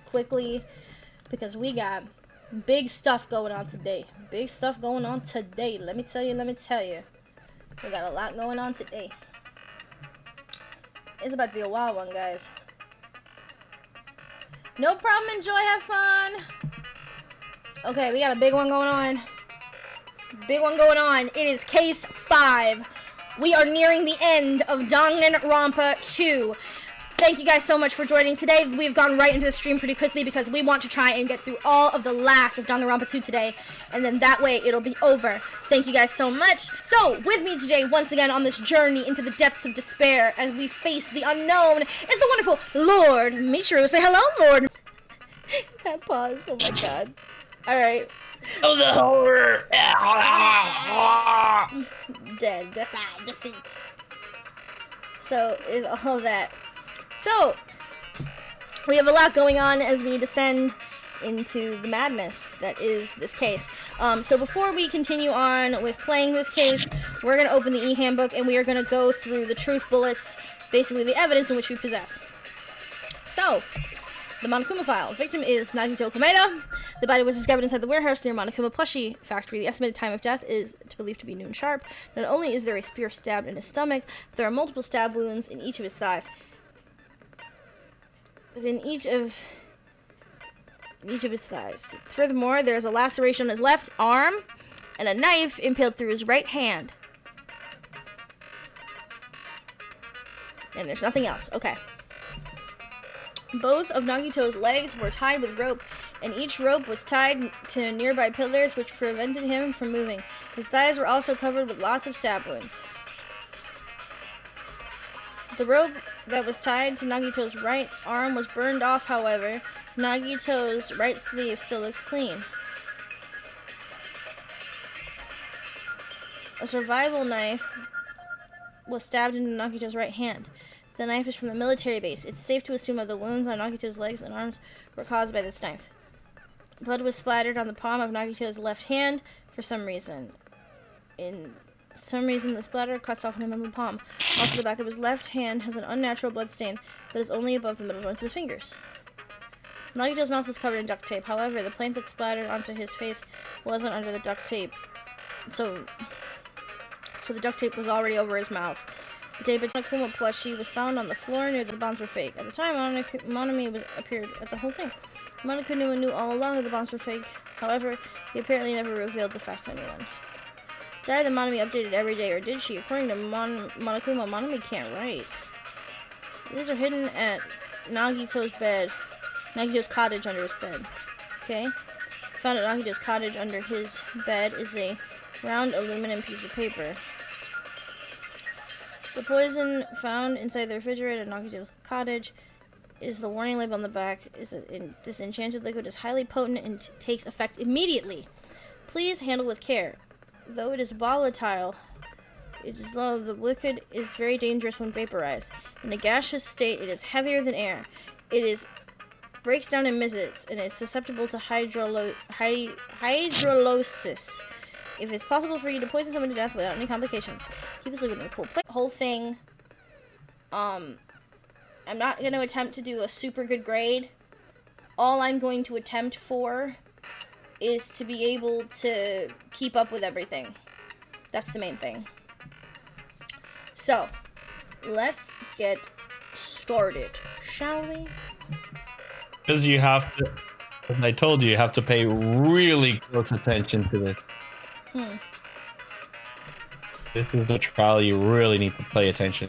Quickly because we got big stuff going on today. Big stuff going on today. Let me tell you. We got a lot going on today. It's about to be a wild one, guys. No problem. Enjoy. Have fun. Okay, we got a big one going on. It is case 5. We are nearing the end of Danganronpa 2. Thank you guys so much for joining today. We've gone right into the stream pretty quickly because we want to try and get through all of the last of Danganronpa 2 today, and then that way it'll be over. Thank you guys so much. So, with me today, once again, on this journey into the depths of despair as we face the unknown, is the wonderful Lord Michiru. Say hello, Lord. That pause. Oh my god. Alright. Oh, the horror! Dead. Deceased. So, is all that. So, we have a lot going on as we descend into the madness that is this case. So before we continue on with playing this case, we're going to open the e-handbook and we are going to go through the truth bullets, basically the evidence in which we possess. So, the Monokuma file. Victim is Nagito Komeda. The body was discovered inside the warehouse near Monokuma plushie factory. The estimated time of death is believed to be noon sharp. Not only is there a spear stabbed in his stomach, there are multiple stab wounds in each of his thighs. In each of his thighs. Furthermore, there is a laceration on his left arm and a knife impaled through his right hand. And there's nothing else. Okay. Both of Nagito's legs were tied with rope, and each rope was tied to nearby pillars which prevented him from moving. His thighs were also covered with lots of stab wounds. The rope that was tied to Nagito's right arm was burned off, however. Nagito's right sleeve still looks clean. A survival knife was stabbed into Nagito's right hand. The knife is from the military base. It's safe to assume that the wounds on Nagito's legs and arms were caused by this knife. Blood was splattered on the palm of Nagito's left hand for some reason. The splatter cuts off him on the palm. Also, the back of his left hand has an unnatural blood stain that is only above the middle joints of his fingers. Nagito's mouth was covered in duct tape. However, the paint that splattered onto his face wasn't under the duct tape. So the duct tape was already over his mouth. The tape at Monokuma plushie was found on the floor near the bombs were fake. At the time, Monami appeared at the whole thing. Monokuma knew all along that the bombs were fake. However, he apparently never revealed the fact to anyone. Diary that Monami updated every day, or did she? According to Monokuma, Monami can't write. These are hidden at Nagito's bed. Nagito's cottage under his bed. Okay? Found at Nagito's cottage under his bed is a round aluminum piece of paper. The poison found inside the refrigerator at Nagito's cottage is the warning label on the back. This enchanted liquid is highly potent and takes effect immediately. Please handle with care. Though it is volatile, the liquid is very dangerous when vaporized. In a gaseous state, it is heavier than air. Breaks down in minutes and is susceptible to hydrolysis. If it's possible for you to poison someone to death without any complications, keep this liquid in a cool place. Whole thing. I'm not going to attempt to do a super good grade. All I'm going to attempt for is to be able to keep up with everything. That's the main thing. So, let's get started, shall we? Because you have to, as I told you, you have to pay really close attention to this. This is the trial you really need to pay attention.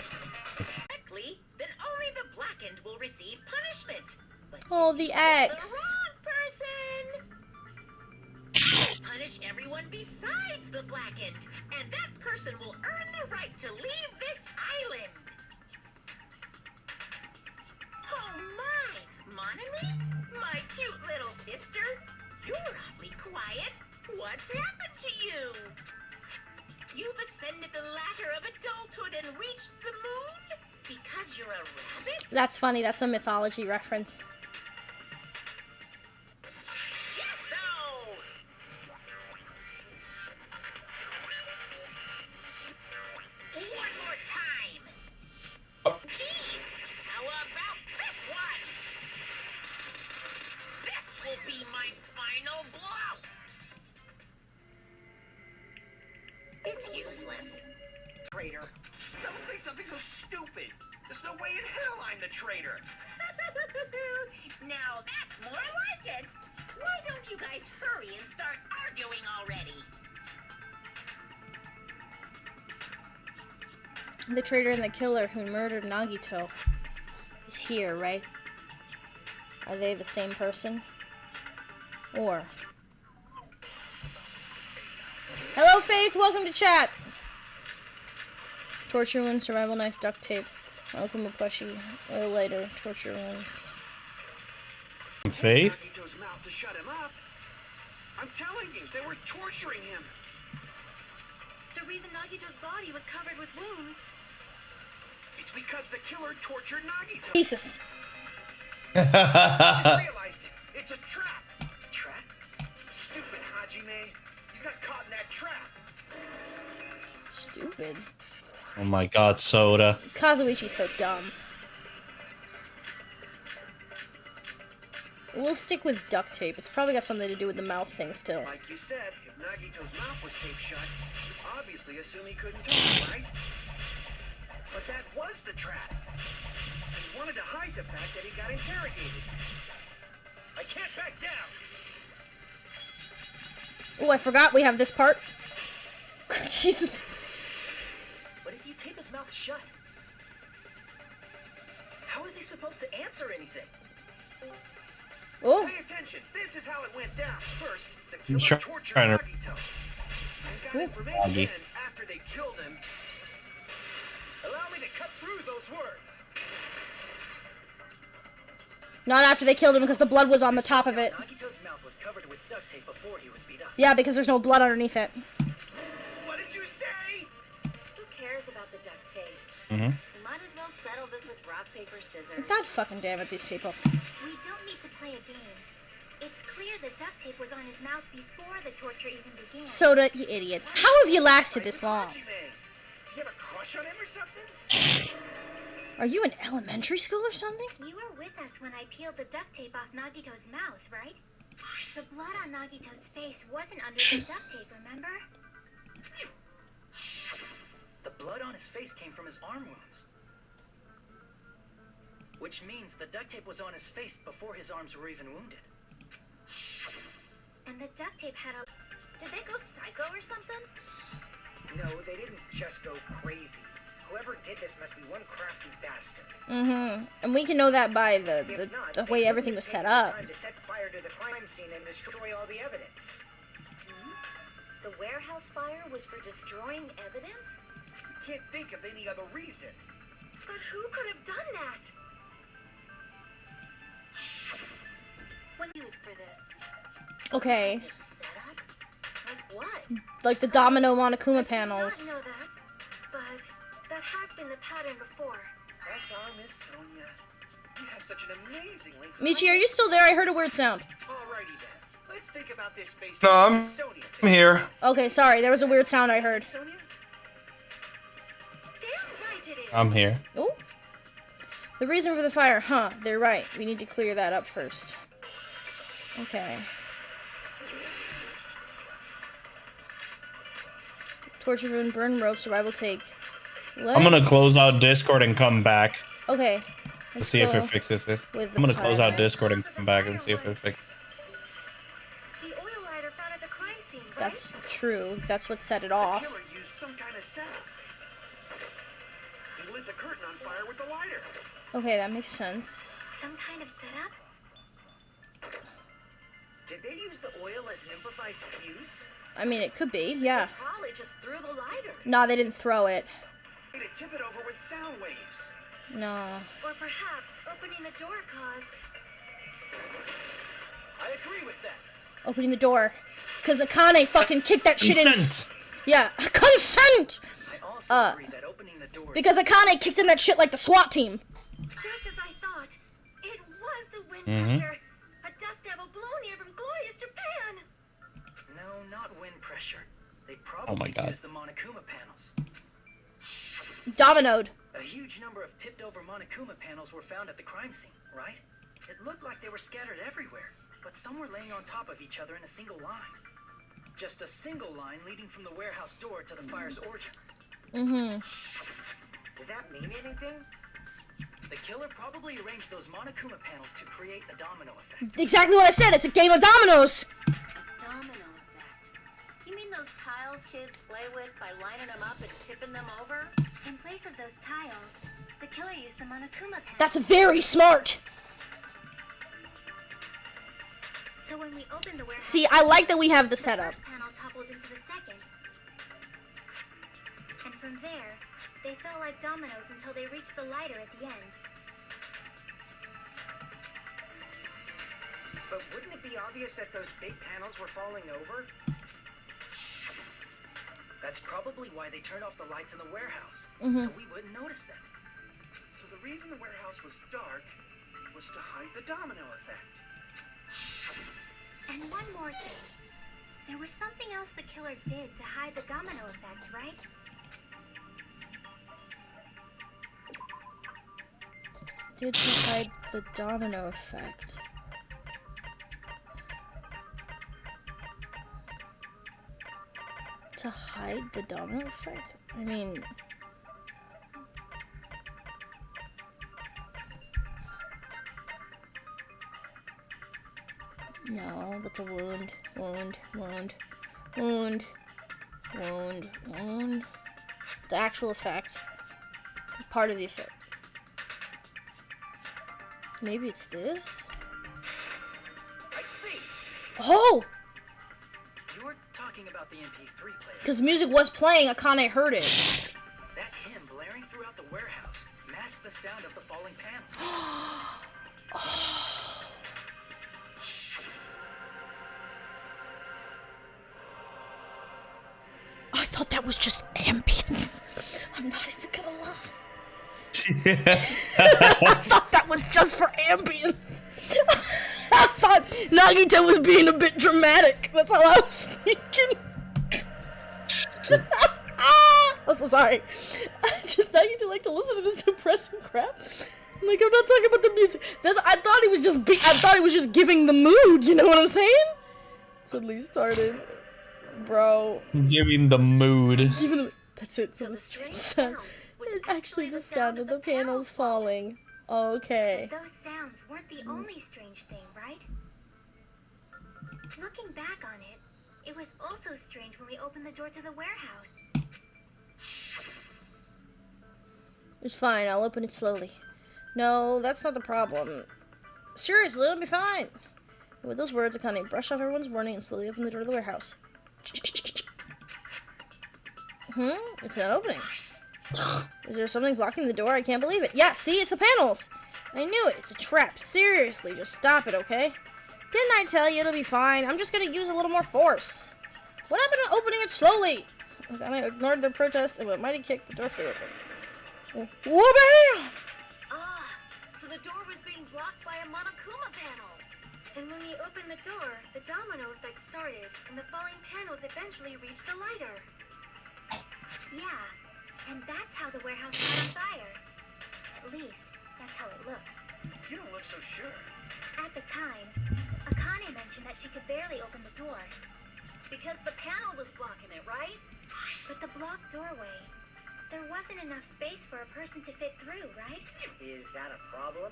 Then only the blackened will receive punishment. But Oh, the X. the wrong person. Punish everyone besides the blackened, and that person will earn the right to leave this island. Oh my, Monami, my cute little sister, you're awfully quiet. What's happened to you? You've ascended the ladder of adulthood and reached the moon? Because you're a rabbit? That's funny. That's a mythology reference. Chesto! One more time. Jeez, how about this one? This will be my final blow. It's useless. Traitor. Don't say something so stupid. There's no way in hell I'm the traitor. Now that's more like it. Why don't you guys hurry and start arguing already? The traitor and the killer who murdered Nagito is here, right? Are they the same person? Or... Hello, Faith. Welcome to chat. Torture wound, survival knife, duct tape. Welcome to plushie. Oil lighter, torture wounds. Faith? Nagito's mouth to shut him up. I'm telling you, they were torturing him. The reason Nagito's body was covered with wounds. It's because the killer tortured Nagito. Jesus. I just realized it. It's a trap. Trap? Stupid Hajime. You got caught in that trap. Stupid. Oh my god, Soda. Kazuichi's so dumb. We'll stick with duct tape. It's probably got something to do with the mouth thing still. Like you said, if Nagito's mouth was taped shut, you obviously assume he couldn't talk, right? But that was the trap. He wanted to hide the fact that he got interrogated. I can't back down. Oh, I forgot we have this part. Jesus. But if you tape his mouth shut, how is he supposed to answer anything? Oh. Pay attention. This is how it went down. First, the I'm killer tortured trying to- Nagito. And got Ooh. information in after they killed him. Allow me to cut through those words. Not after they killed him because the blood was on the top of it. Nagito's mouth was covered with duct tape before he was beat up. Yeah, because there's no blood underneath it. What did you say? Who cares about the duct tape? Mm-hmm. We might as well settle this with rock, paper, scissors. God fucking damn it, these people. We don't need to play a game. It's clear the duct tape was on his mouth before the torture even began. Soda, you idiot. How have you lasted this long? Hajime. You have a crush on him or something? Are you in elementary school or something? You were with us when I peeled the duct tape off Nagito's mouth, right? The blood on Nagito's face wasn't under the duct tape, remember? The blood on his face came from his arm wounds. Which means the duct tape was on his face before his arms were even wounded. And the duct tape had a... Did they go psycho or something? No, they didn't just go crazy. Whoever did this must be one crafty bastard. Mm-hmm. And we can know that by the way everything was set up. Time to set fire to the crime scene and destroy all the evidence. The warehouse fire was for destroying evidence? You can't think of any other reason. But who could have done that? use for this. Okay. Setup? Like what? Like the domino I Monokuma did panels. not know that, but that has been the pattern before. That's our Miss Sonia. You have such an amazingly... Michi, are you still there? I heard a weird sound. Alrighty then. Let's think about this based No, on I'm Miss Sonia. I'm here. Okay, sorry. There was a weird sound I heard. Sonia? Damn right it is. I'm here. Oh. The reason for the fire, huh? They're right. We need to clear that up first. Okay. Torture room, burn rope, survival take. I'm gonna close out Discord and come back Okay. to Let's see if go it fixes this. with I'm the gonna close out planets. Discord and come back and see if it fixes. The oil lighter found at the crime scene, right? That's true. That's what set it The off. killer used some kind of setup. He lit the curtain on fire with the lighter. Okay, that makes sense. Some kind of setup? Did they use the oil as an improvised fuse? I mean, it could be, yeah. Probably just threw the lighter. Nah, they didn't throw it. To tip it over with sound waves. No. Or perhaps opening the door caused. I agree with that. Opening the door. Because Akane fucking kicked that shit in. Consent. Yeah. Consent! I also agree that opening the door Because Akane kicked in that shit like the SWAT team. Just as I thought, it was the wind pressure. A dust devil blown here from glorious Japan. No, not wind pressure. They Oh my probably God. used the Monokuma panels. Dominoed. A huge number of tipped-over Monokuma panels were found at the crime scene, right? It looked like they were scattered everywhere, but some were laying on top of each other in a single line. Just a single line leading from the warehouse door to the fire's origin. Does that mean anything? The killer probably arranged those Monokuma panels to create a domino effect. Exactly what I said. It's a game of dominoes. Domino effect. You mean those tiles kids play with by lining them up and tipping them over? In place of those tiles, the killer used some Monokuma panels. That's very smart. So when we opened the warehouse, See, I like that we have the the setup. first panel toppled into the second. And from there, they fell like dominoes until they reached the lighter at the end. But wouldn't it be obvious that those big panels were falling over? That's probably why they turned off the lights in the warehouse, so we wouldn't notice them. So the reason the warehouse was dark was to hide the domino effect. And one more thing. There was something else the killer did to hide the domino effect, right? Did to hide the domino effect. To hide the domino effect? I mean... No, that's a wound. Wound. The actual effect. Part of the effect. Maybe it's this? I see! Oh! You were talking about the MP3 player. Because music was playing, Akane heard it. That hymn blaring throughout the warehouse masked the sound of the falling panels. I thought that was just ambience. I'm not even gonna lie. I thought that was just for ambience. I thought Nagito was being a bit dramatic. That's all I was thinking. I'm so sorry. Nagito like to listen to this depressing crap. I'm like, I'm not talking about the music. I thought he was just giving the mood. You know what I'm saying? Suddenly started, bro. Giving the mood. Giving the, that's it. So the strange sound. sound was It's actually the sound of the panels falling. Okay. But those sounds weren't the only strange thing, right? Looking back on it, it was also strange when we opened the door to the warehouse. It's fine. I'll open it slowly. No, that's not the problem. Seriously, it'll be fine. And with those words, Akane brushed off everyone's warning and slowly opened the door to the warehouse. It's not opening. Is there something blocking the door? I can't believe it. Yeah, see? It's the panels. I knew it. It's a trap. Seriously, just stop it, okay? Didn't I tell you it'll be fine? I'm just gonna use a little more force. What happened to opening it slowly? And I ignored their protest and with a mighty kick, the door flew open. Whoa-bam! Ah, so the door was being blocked by a Monokuma panel. And when we opened the door, the domino effect started, and the falling panels eventually reached the lighter. Yeah, and that's how the warehouse caught on fire. At least, that's how it looks. You don't look so sure. At the time, Akane mentioned that she could barely open the door. Because the panel was blocking it, right? But the blocked doorway, there wasn't enough space for a person to fit through, right? Is that a problem?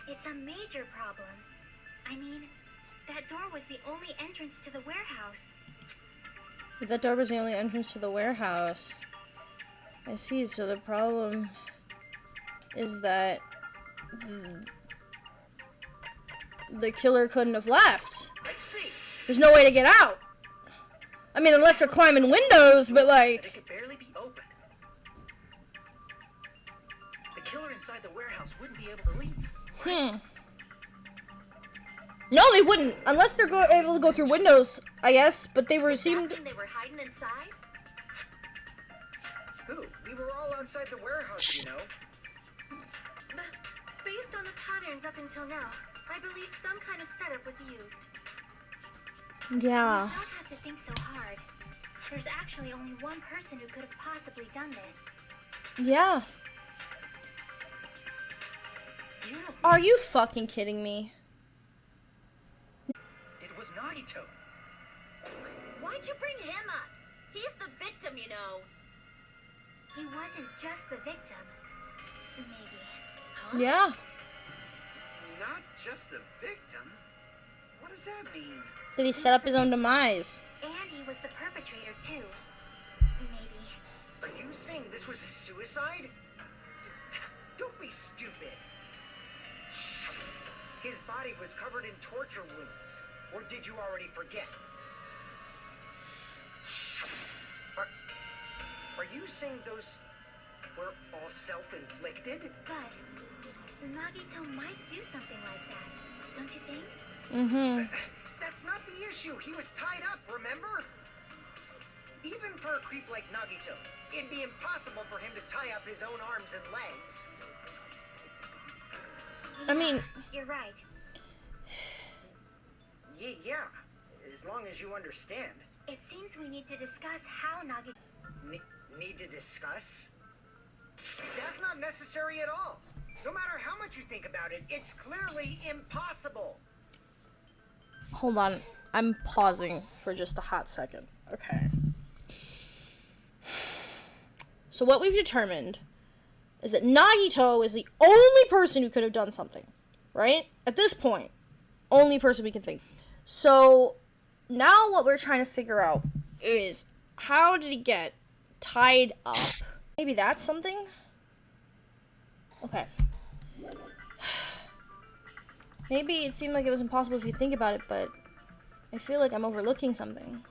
It's a major problem. I mean, that door was the only entrance to the warehouse. That door was the only entrance to the warehouse. I see, so the problem is that the killer couldn't have left. I see. There's no way to get out. I mean, unless they're climbing windows, but But it like... could barely be opened. The killer inside the warehouse wouldn't be able to leave. No, they wouldn't. Unless they're able to go through windows, I guess. But they were Does that seemed... mean they were hiding inside? Who? We were all outside the warehouse, you know. Based on the patterns up until now, I believe some kind of setup was used. Yeah. You don't have to think so hard. There's actually only one person who could have possibly done this. Yeah. You don't Are you fucking kidding me? It was Nagito. Why'd you bring him up? He's the victim, you know. He wasn't just the victim. Maybe. Yeah. Not just the victim. What does that mean? Did he set up his own demise? And he was the perpetrator too. Maybe. Are you saying this was a suicide? Don't be stupid. His body was covered in torture wounds. Or did you already forget? Are you saying those were all self-inflicted? But Nagito might do something like that, don't you think? Mm-hmm. That's not the issue. He was tied up, remember? Even for a creep like Nagito, it'd be impossible for him to tie up his own arms and legs. I mean... You're right. Yeah, as long as you understand. It seems we need to discuss how Nagito... Need to discuss? That's not necessary at all. No matter how much you think about it, it's clearly impossible. Hold on. I'm pausing for just a hot second. Okay. So what we've determined is that Nagito is the only person who could have done something. Right? At this point. Only person we can think. So now what we're trying to figure out is how did he get tied up? Maybe that's something? Okay. Maybe it seemed like it was impossible if you think about it, but I feel like I'm overlooking something.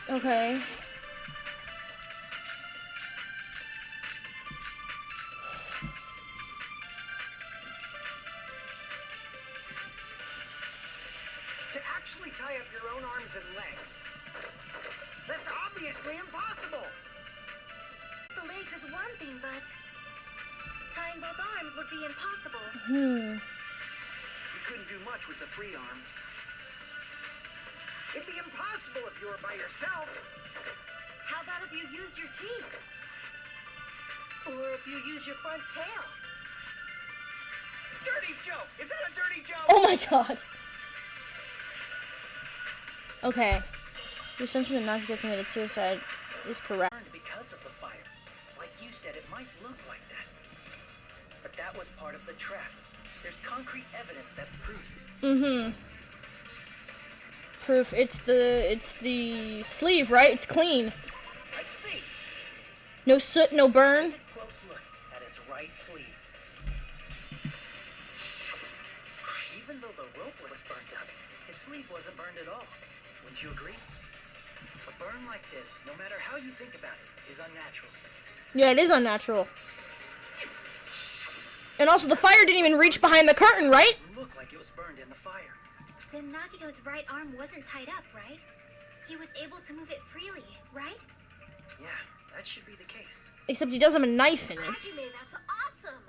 Okay. To actually tie up your own arms and legs. That's obviously impossible. The legs is one thing, but tying both arms would be impossible. You couldn't do much with the free arm. It'd be impossible if you were by yourself. How about if you use your teeth? Or if you use your front tail? Dirty joke! Is that a dirty joke? Oh my god. Okay. The assumption that Nagito committed suicide is correct. Burned because of the fire. Like you said, it might look like that. But that was part of the trap. There's concrete evidence that proves it. Mm-hmm. Proof. It's the sleeve, right? It's clean. I see. No soot, no burn. Take a close look at his right sleeve. Even though the rope was burnt up, his sleeve wasn't burned at all. Wouldn't you agree? A burn like this, no matter how you think about it, is unnatural. Yeah, it is unnatural. And also, the fire didn't even reach behind the curtain, right? It looked like it was burned in the fire. Then Nagito's right arm wasn't tied up, right? He was able to move it freely, right? Yeah, that should be the case. Except he does have a knife in it. Hajime, that's awesome.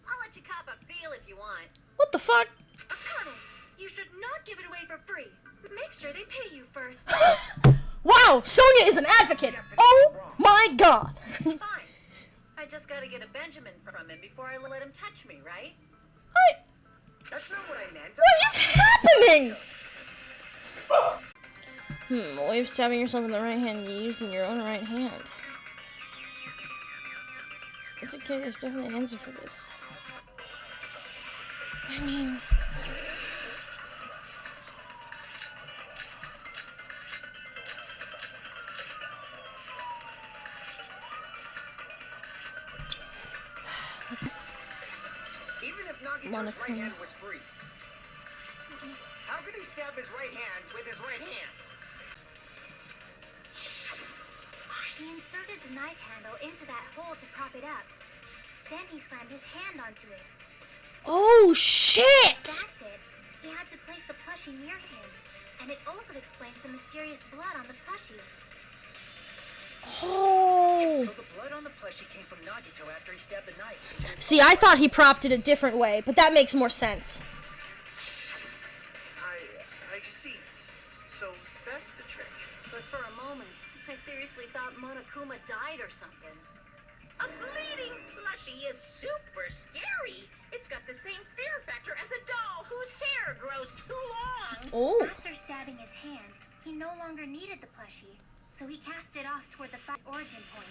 I'll let you cop a feel if you want. What the fuck? Akane, you should not give it away for free. Make sure they pay you first. Wow, Sonia is an advocate. Oh my god. Fine. I just gotta get a Benjamin from him before I let him touch me, right? What? That's not what I meant. What is happening? A way of stabbing yourself in the right hand using your own right hand. It's okay, there's definitely an answer for this. I mean... Even if Nagito's right hand was free, how could he stab his right hand with his right hand? He inserted the knife handle into that hole to prop it up. Then he slammed his hand onto it. Oh shit! That's it. He had to place the plushie near him. And it also explains the mysterious blood on the plushie. Oh. So the blood on the plushie came from Nagito after he stabbed the knife into his See, I thought he propped it a different way, but that makes more sense. I see. So that's the trick. But for a moment, I seriously thought Monokuma died or something. A bleeding plushie is super scary. It's got the same fear factor as a doll whose hair grows too long. Oh. After stabbing his hand, he no longer needed the plushie, so he cast it off toward the fire's origin point.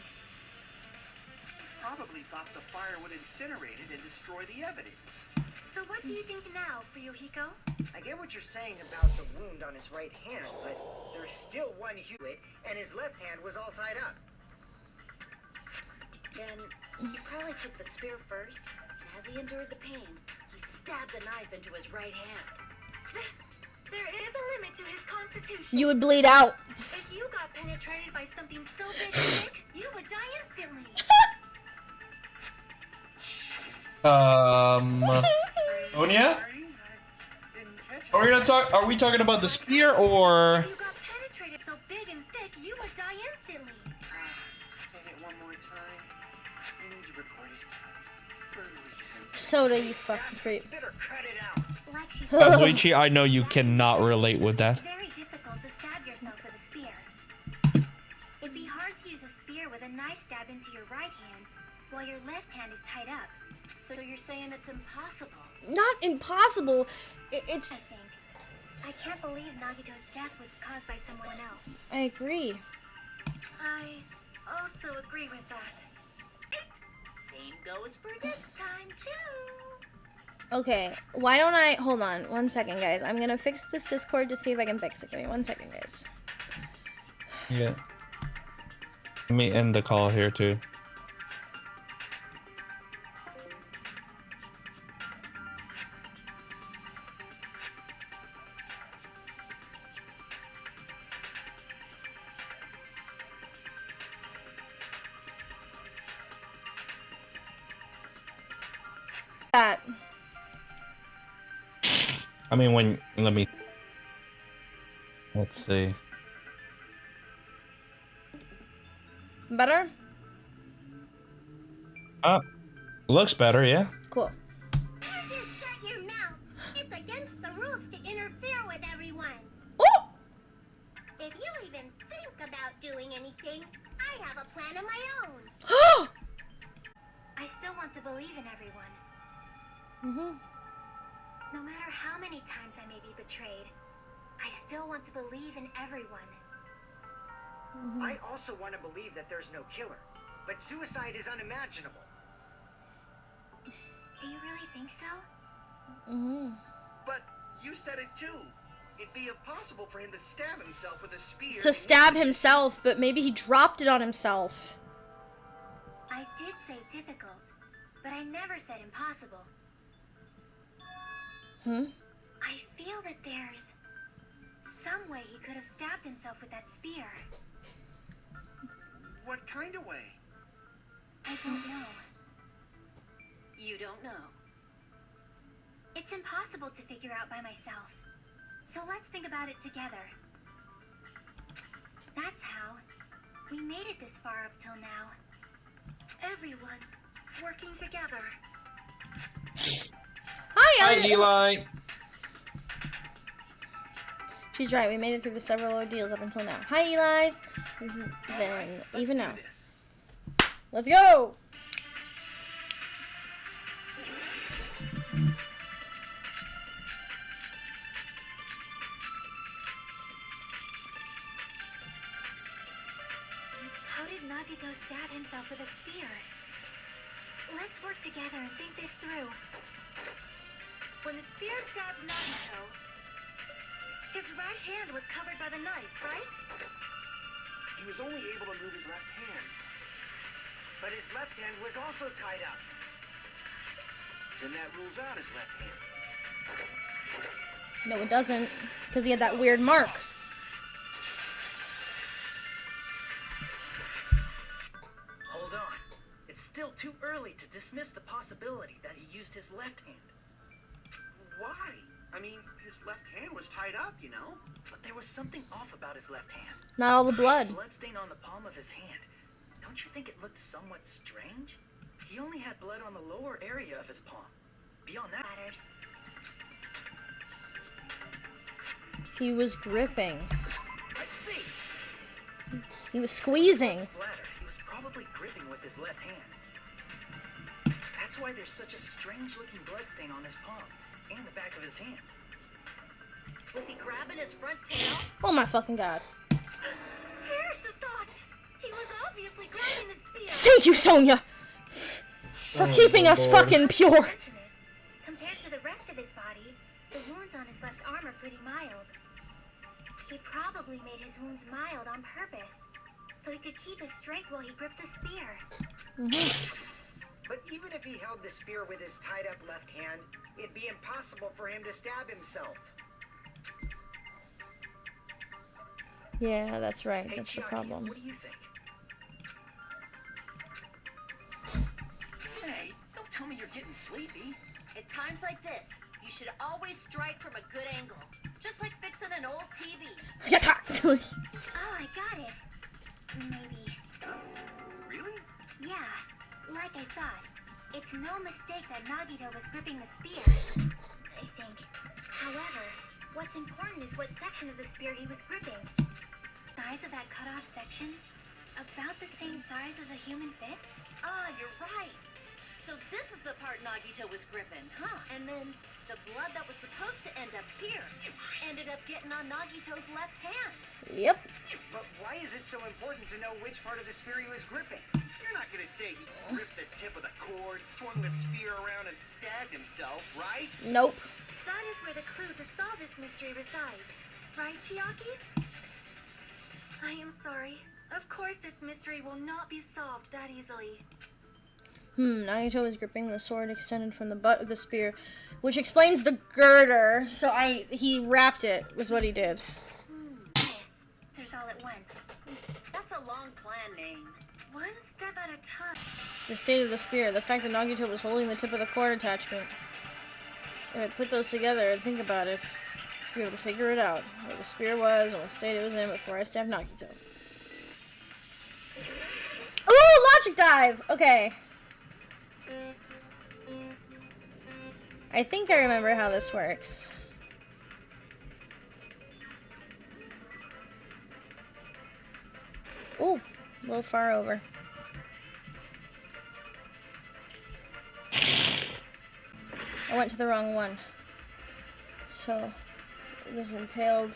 Probably thought the fire would incinerate it and destroy the evidence. So what do you think now, Fuyuhiko? I get what you're saying about the wound on his right hand, but there's still one Hewitt, and his left hand was all tied up. Then he probably took the spear first, and as he endured the pain, he stabbed the knife into his right hand. There is a limit to his constitution. You would bleed out. If you got penetrated by something so big and thick, you would die instantly. Sonia? Sorry, I didn't catch Are we gonna talk? Are we talking about the spear or? If you got penetrated so big and thick, you would die instantly. Say it one more time. We need to record it. For a reason. Soda, you fucking creep. Better cut it out. Like she said, Kazuichi, I know you cannot relate with that. it's very difficult to stab yourself with a spear. It'd be hard to use a spear with a knife stab into your right hand while your left hand is tied up. So you're saying it's impossible? Not impossible. It's... I think. I can't believe Nagito's death was caused by someone else. I agree. I also agree with that. Same goes for this time, too. Okay, why don't I... Hold on, 1 second, guys. I'm gonna fix this Discord to see if I can fix it. Give me 1 second, guys. Yeah. Let me end the call here too. That. I mean, when let me. Let's see. Better? Looks better, yeah. Cool. You just shut your mouth. It's against the rules to interfere with everyone. Oh! If you even think about doing anything, I have a plan of my own. I still want to believe in everyone. No matter how many times I may be betrayed, I still want to believe in everyone. I also want to believe that there's no killer, but suicide is unimaginable. Do you really think so? But you said it too. It'd be impossible for him to stab himself with a spear. To stab himself, but maybe he dropped it on himself. I did say difficult, but I never said impossible. I feel that there's some way he could have stabbed himself with that spear. What kind of way? I don't know. You don't know. It's impossible to figure out by myself. So let's think about it together. That's how we made it this far up till now. Everyone working together. Hi, Hi, Eli. She's right. We made it through the several ordeals up until now. Hi, Eli. Then Let's even do now. this. Let's go. How did Nagito stab himself with a spear? Let's work together and think this through. When the spear stabbed Nagito, his right hand was covered by the knife, right? He was only able to move his left hand. But his left hand was also tied up. Then that rules out his left hand. No, it doesn't, because he had that weird mark. Hold on. It's still too early to dismiss the possibility that he used his left hand. Why? I mean, his left hand was tied up, you know? But there was something off about his left hand. Not all the blood. Bloodstain on the palm of his hand. Don't you think it looked somewhat strange? He only had blood on the lower area of his palm. Beyond that, Battered. He was gripping. I see. He was squeezing. Splatter. He was probably gripping with his left hand. That's why there's such a strange-looking bloodstain on his palm and the back of his hand. Was he grabbing his front tail? Oh my fucking god. Perish the thought! He was obviously grabbing the spear. Thank you, Sonia, for keeping us fucking pure. Fortunate. Compared to the rest of his body, the wounds on his left arm are pretty mild. He probably made his wounds mild on purpose, so he could keep his strength while he gripped the spear. But even if he held the spear with his tied up left hand, it'd be impossible for him to stab himself. Yeah, that's right. Hey, That's the Chiaki, problem. what do you think? Hey, don't tell me you're getting sleepy. At times like this, you should always strike from a good angle. Just like fixing an old TV. Oh, I got it. Maybe. Really? Yeah, like I thought. It's no mistake that Nagito was gripping the spear, I think. However, what's important is what section of the spear he was gripping. Size of that cut-off section? About the same size as a human fist? Ah, you're right. So this is the part Nagito was gripping, huh? And then the blood that was supposed to end up here ended up getting on Nagito's left hand. Yep. But why is it so important to know which part of the spear he was gripping? You're not gonna say he gripped the tip of the cord, swung the spear around, and stabbed himself, right? Nope. That is where the clue to solve this mystery resides. Right, Chiaki? I am sorry. Of course this mystery will not be solved that easily. Nagito was gripping the sword extended from the butt of the spear, which explains the girder. So he wrapped it, was what he did. Yes, there's all at once. That's a long plan name. One step at a time. The state of the spear, the fact that Nagito was holding the tip of the cord attachment. If I put those together and think about it, you'll be able to figure it out. Where the spear was and what state it was in before I stabbed Nagito. Ooh, logic dive! Okay. I think I remember how this works. Ooh, a little far over. I went to the wrong one. So, it was impaled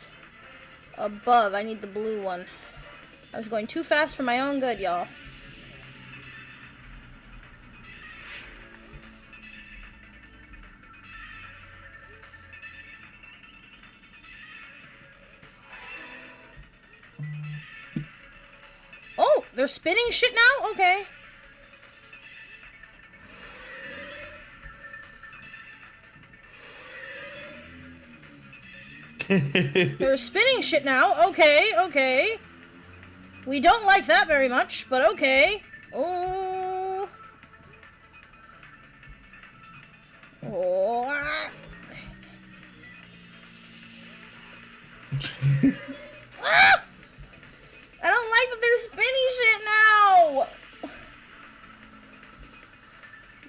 above. I need the blue one. I was going too fast for my own good, y'all. Oh, they're spinning shit now? Okay. They're spinning shit now. Okay, okay. We don't like that very much, but okay. Oh. Oh. Ah! I don't like that they're spinning shit now!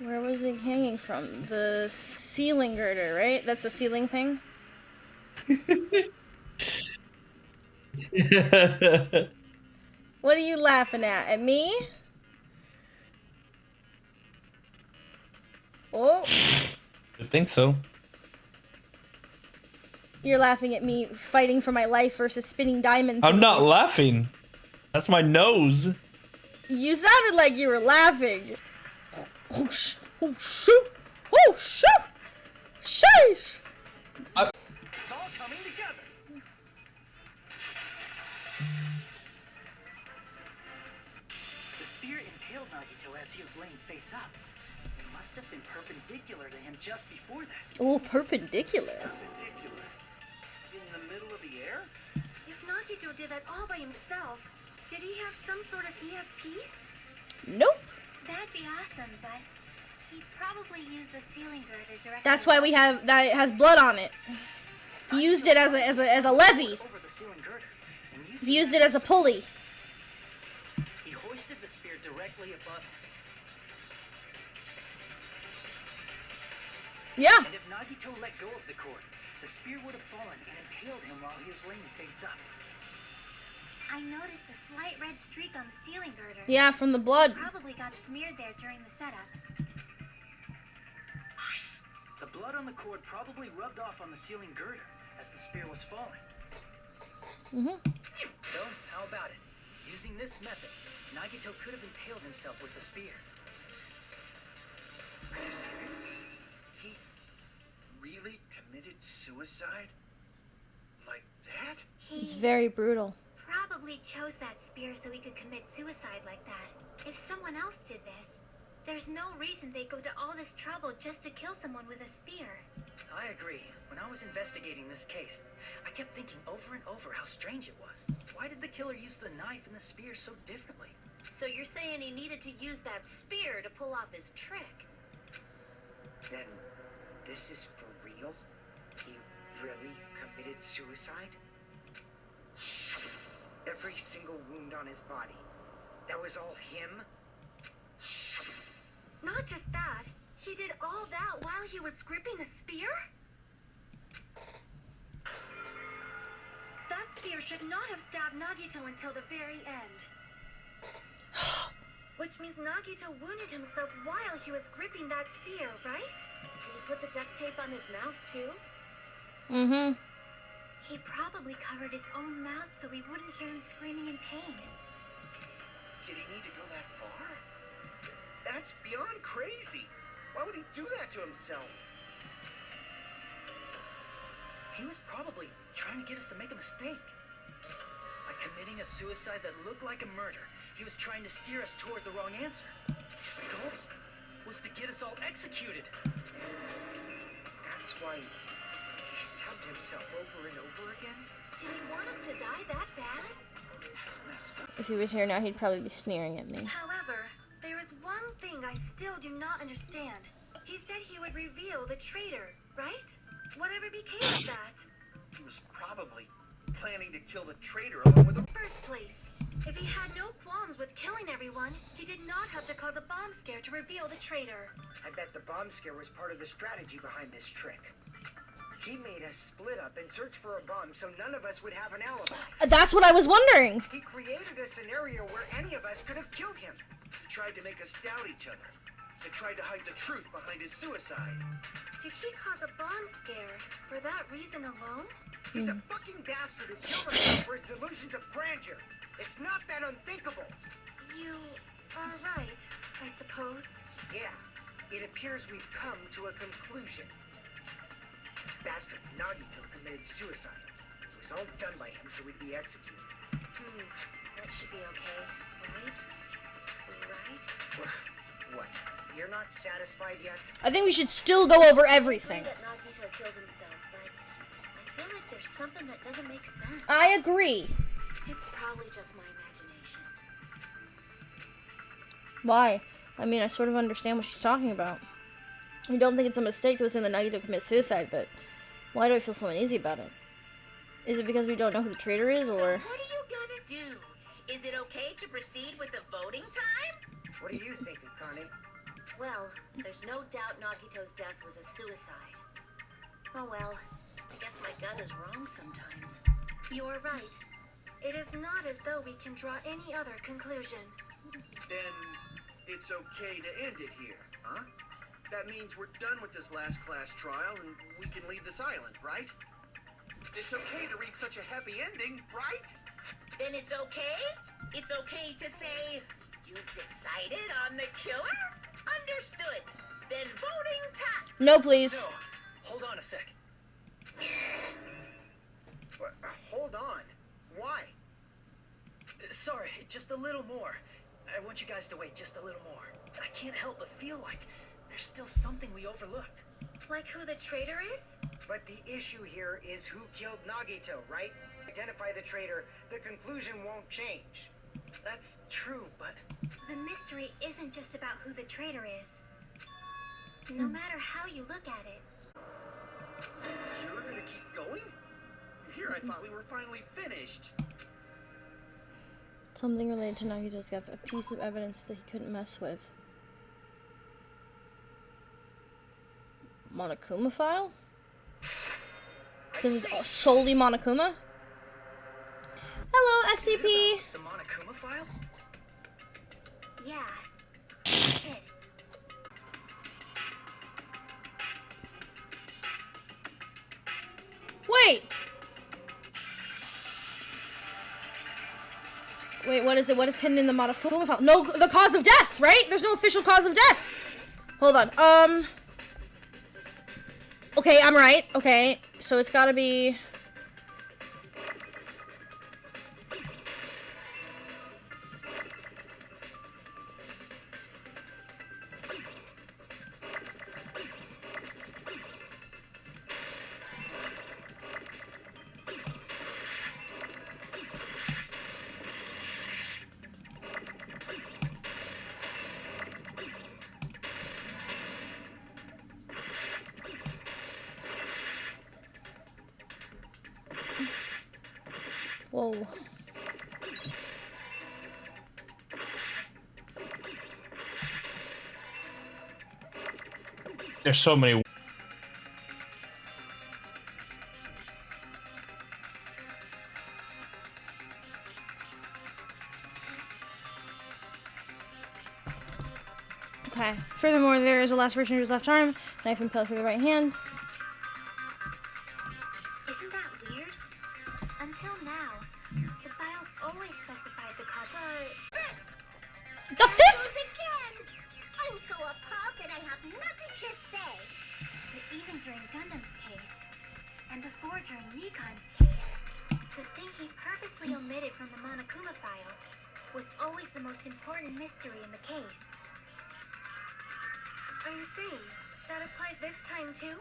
Where was it hanging from? The ceiling girder, right? That's the ceiling thing? What are you laughing at? At me? Oh, I think so. you're laughing at me fighting for my life versus spinning diamond I'm not thingies. laughing. That's my nose. You sounded like you were laughing. Oh, oh shoot! Oh, shoot! Sheesh! It's all coming together. The spear impaled Nagito as he was laying face up. It must have been perpendicular to him just before that. Oh, perpendicular. Perpendicular. In the middle of the air? If Nagito did that all by himself, did he have some sort of ESP? Nope. That'd be awesome, but he probably used the ceiling girder directly. That's why we have that. It has blood on it. He used it as a levy. Over the ceiling girder, and He used it as a pulley. He hoisted the spear directly above him. Yeah. And if Nagito let go of the cord, the spear would have fallen and impaled him while he was laying face up. I noticed a slight red streak on the ceiling girder. Yeah, from the blood. Probably got smeared there during the setup. The blood on the cord probably rubbed off on the ceiling girder as the spear was falling. So, how about it? Using this method, Nagito could have impaled himself with the spear. Are you serious? He really committed suicide? Like that? It's very brutal. Probably chose that spear so he could commit suicide like that. If someone else did this, there's no reason they'd go to all this trouble just to kill someone with a spear. I agree. When I was investigating this case, I kept thinking over and over how strange it was. Why did the killer use the knife and the spear so differently? So you're saying he needed to use that spear to pull off his trick? Then this is for real? He really committed suicide? Every single wound on his body. That was all him? Not just that, he did all that while he was gripping the spear? That spear should not have stabbed Nagito until the very end. Which means Nagito wounded himself while he was gripping that spear, right? Did he put the duct tape on his mouth too? Mm-hmm. He probably covered his own mouth so we wouldn't hear him screaming in pain. Did he need to go that far? That's beyond crazy. Why would he do that to himself? He was probably trying to get us to make a mistake. By committing a suicide that looked like a murder, he was trying to steer us toward the wrong answer. His goal was to get us all executed. That's why he stabbed himself over and over again? Did he want us to die that bad? That's messed up. If he was here now, he'd probably be sneering at me. However, there is one thing I still do not understand. He said he would reveal the traitor, right? Whatever became of that? He was probably planning to kill the traitor along with the... First place, if he had no qualms with killing everyone, he did not have to cause a bomb scare to reveal the traitor. I bet the bomb scare was part of the strategy behind this trick. He made us split up and search for a bomb so none of us would have an alibi. That's what I was wondering. He created a scenario where any of us could have killed him. He tried to make us doubt each other. He tried to hide the truth behind his suicide. Did he cause a bomb scare for that reason alone? He's a fucking bastard who killed himself for his delusions of grandeur. It's not that unthinkable. You are right, I suppose. Yeah, it appears we've come to a conclusion. Bastard Nagito committed suicide. It was all done by him so we'd be executed. That should be okay, right? Right? What? You're not satisfied yet? I think we should still go over I everything. agree that Nagito killed himself, but I feel like there's something that doesn't make sense. I agree. It's probably just my imagination. Why? I mean, I sort of understand what she's talking about. I don't think it's a mistake to assume that Nagito committed suicide, but why do I feel so uneasy about it? Is it because we don't know who the traitor is, So or? what are you gonna do? Is it okay to proceed with the voting time? What do you think, Akane? Well, there's no doubt Nagito's death was a suicide. Oh well, I guess my gut is wrong sometimes. You're right. It is not as though we can draw any other conclusion. Then it's okay to end it here, huh? That means we're done with this last class trial and we can leave this island, right? It's okay to reach such a happy ending, right? Then it's okay? It's okay to say, you've decided on the killer? Understood. Then voting time. No, please. No, hold on a sec. Hold on. Why? Sorry, just a little more. I want you guys to wait just a little more. I can't help but feel like there's still something we overlooked. Like who the traitor is? But the issue here is who killed Nagito, right? Identify the traitor, the conclusion won't change. That's true, but The mystery isn't just about who the traitor is. No matter how you look at it. You're gonna keep going? Here, I thought we were finally finished. Something related to Nagito's death. A piece of evidence that he couldn't mess with. Monokuma file? This is solely Monokuma? Hello, is it SCP! about the Monokuma file? Yeah, that's it. Wait! Wait, what is it? What is hidden in the Monokuma file? No, the cause of death, right? There's no official cause of death! Hold on, okay, I'm right. Okay, so it's gotta be... Whoa. There's so many. Okay. Furthermore, there is a last version of his left arm, knife and pill for the right hand. Isn't that weird? Until now, the files always specified the cause. The fifth! Goes again. I'm so appalled that I have nothing to say. But even during Gundam's case, and before during Nikon's case, the thing he purposely omitted from the Monokuma file was always the most important mystery in the case. Are you saying that applies this time too?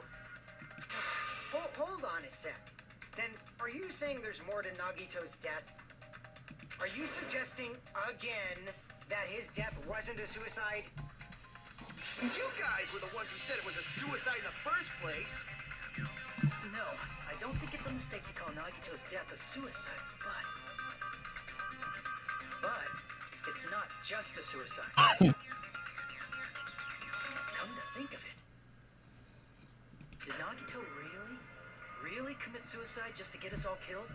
Hold on a sec. Then, are you saying there's more to Nagito's death? Are you suggesting, again, that his death wasn't a suicide? You guys were the ones who said it was a suicide in the first place. No, I don't think it's a mistake to call Nagito's death a suicide, but it's not just a suicide. Come to think of it, did Nagito really commit suicide just to get us all killed?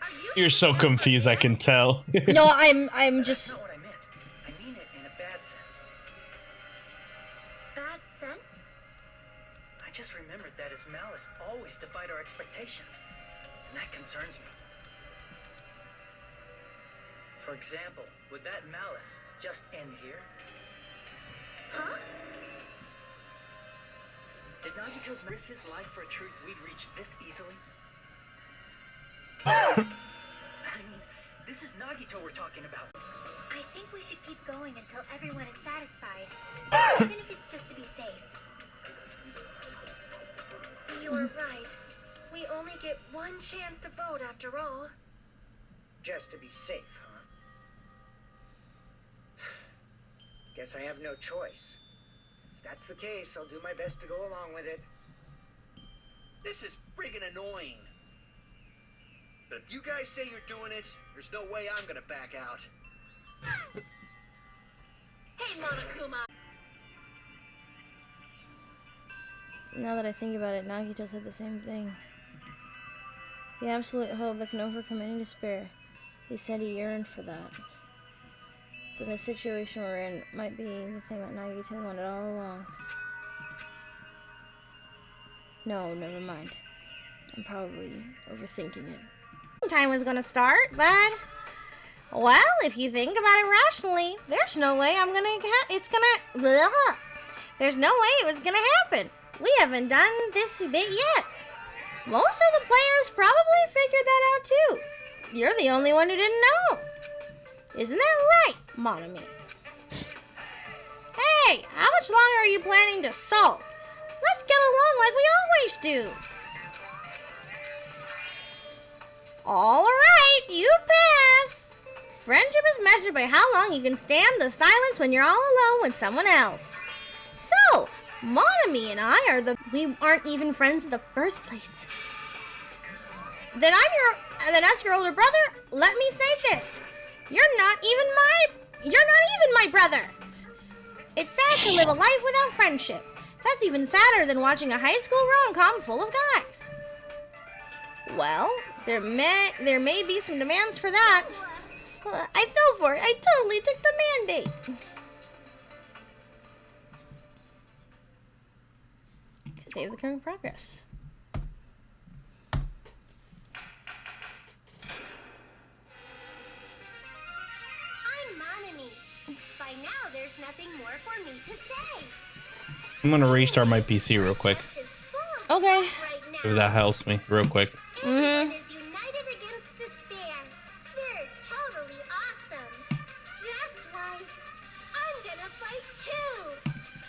Are you You're so confused, I can tell. No, I'm That's just... not what I meant. I mean it in a bad sense. Bad sense? I just remembered that his malice always defied our expectations, and that concerns me. For example, would that malice just end here? Huh? Did Nagito's risk his life for a truth we'd reach this easily? I mean, this is Nagito we're talking about. I think we should keep going until everyone is satisfied, even if it's just to be safe. You're right. We only get one chance to vote after all. Just to be safe, huh? Guess I have no choice. If that's the case, I'll do my best to go along with it. This is friggin' annoying. But if you guys say you're doing it, there's no way I'm gonna back out. Hey, Monokuma. Now that I think about it, Nagito said the same thing. The absolute hope that can overcome any despair. He said he yearned for that. Then the situation we're in might be the thing that Nagito wanted all along. No, never mind. I'm probably overthinking it. Time was gonna start, bud. Well, if you think about it rationally, there's no way there's no way it was gonna happen. We haven't done this bit yet. Most of the players probably figured that out too. You're the only one who didn't know. Isn't that right, Monami? Hey, how much longer are you planning to sulk? Let's get along like we always do. All right, you passed. Friendship is measured by how long you can stand the silence when you're all alone with someone else. So, Monami and I we aren't even friends in the first place. Then as your older brother, let me say this. You're not even my brother. It's sad to live a life without friendship. That's even sadder than watching a high school rom-com full of guys. Well, there may be some demands for that. I fell for it. I totally took the mandate. Save the current progress. By now, there's nothing more for me to say. I'm gonna restart my PC real quick. Okay. If that helps me real quick. Everyone is united against despair. They're totally awesome. That's why I'm gonna fight too.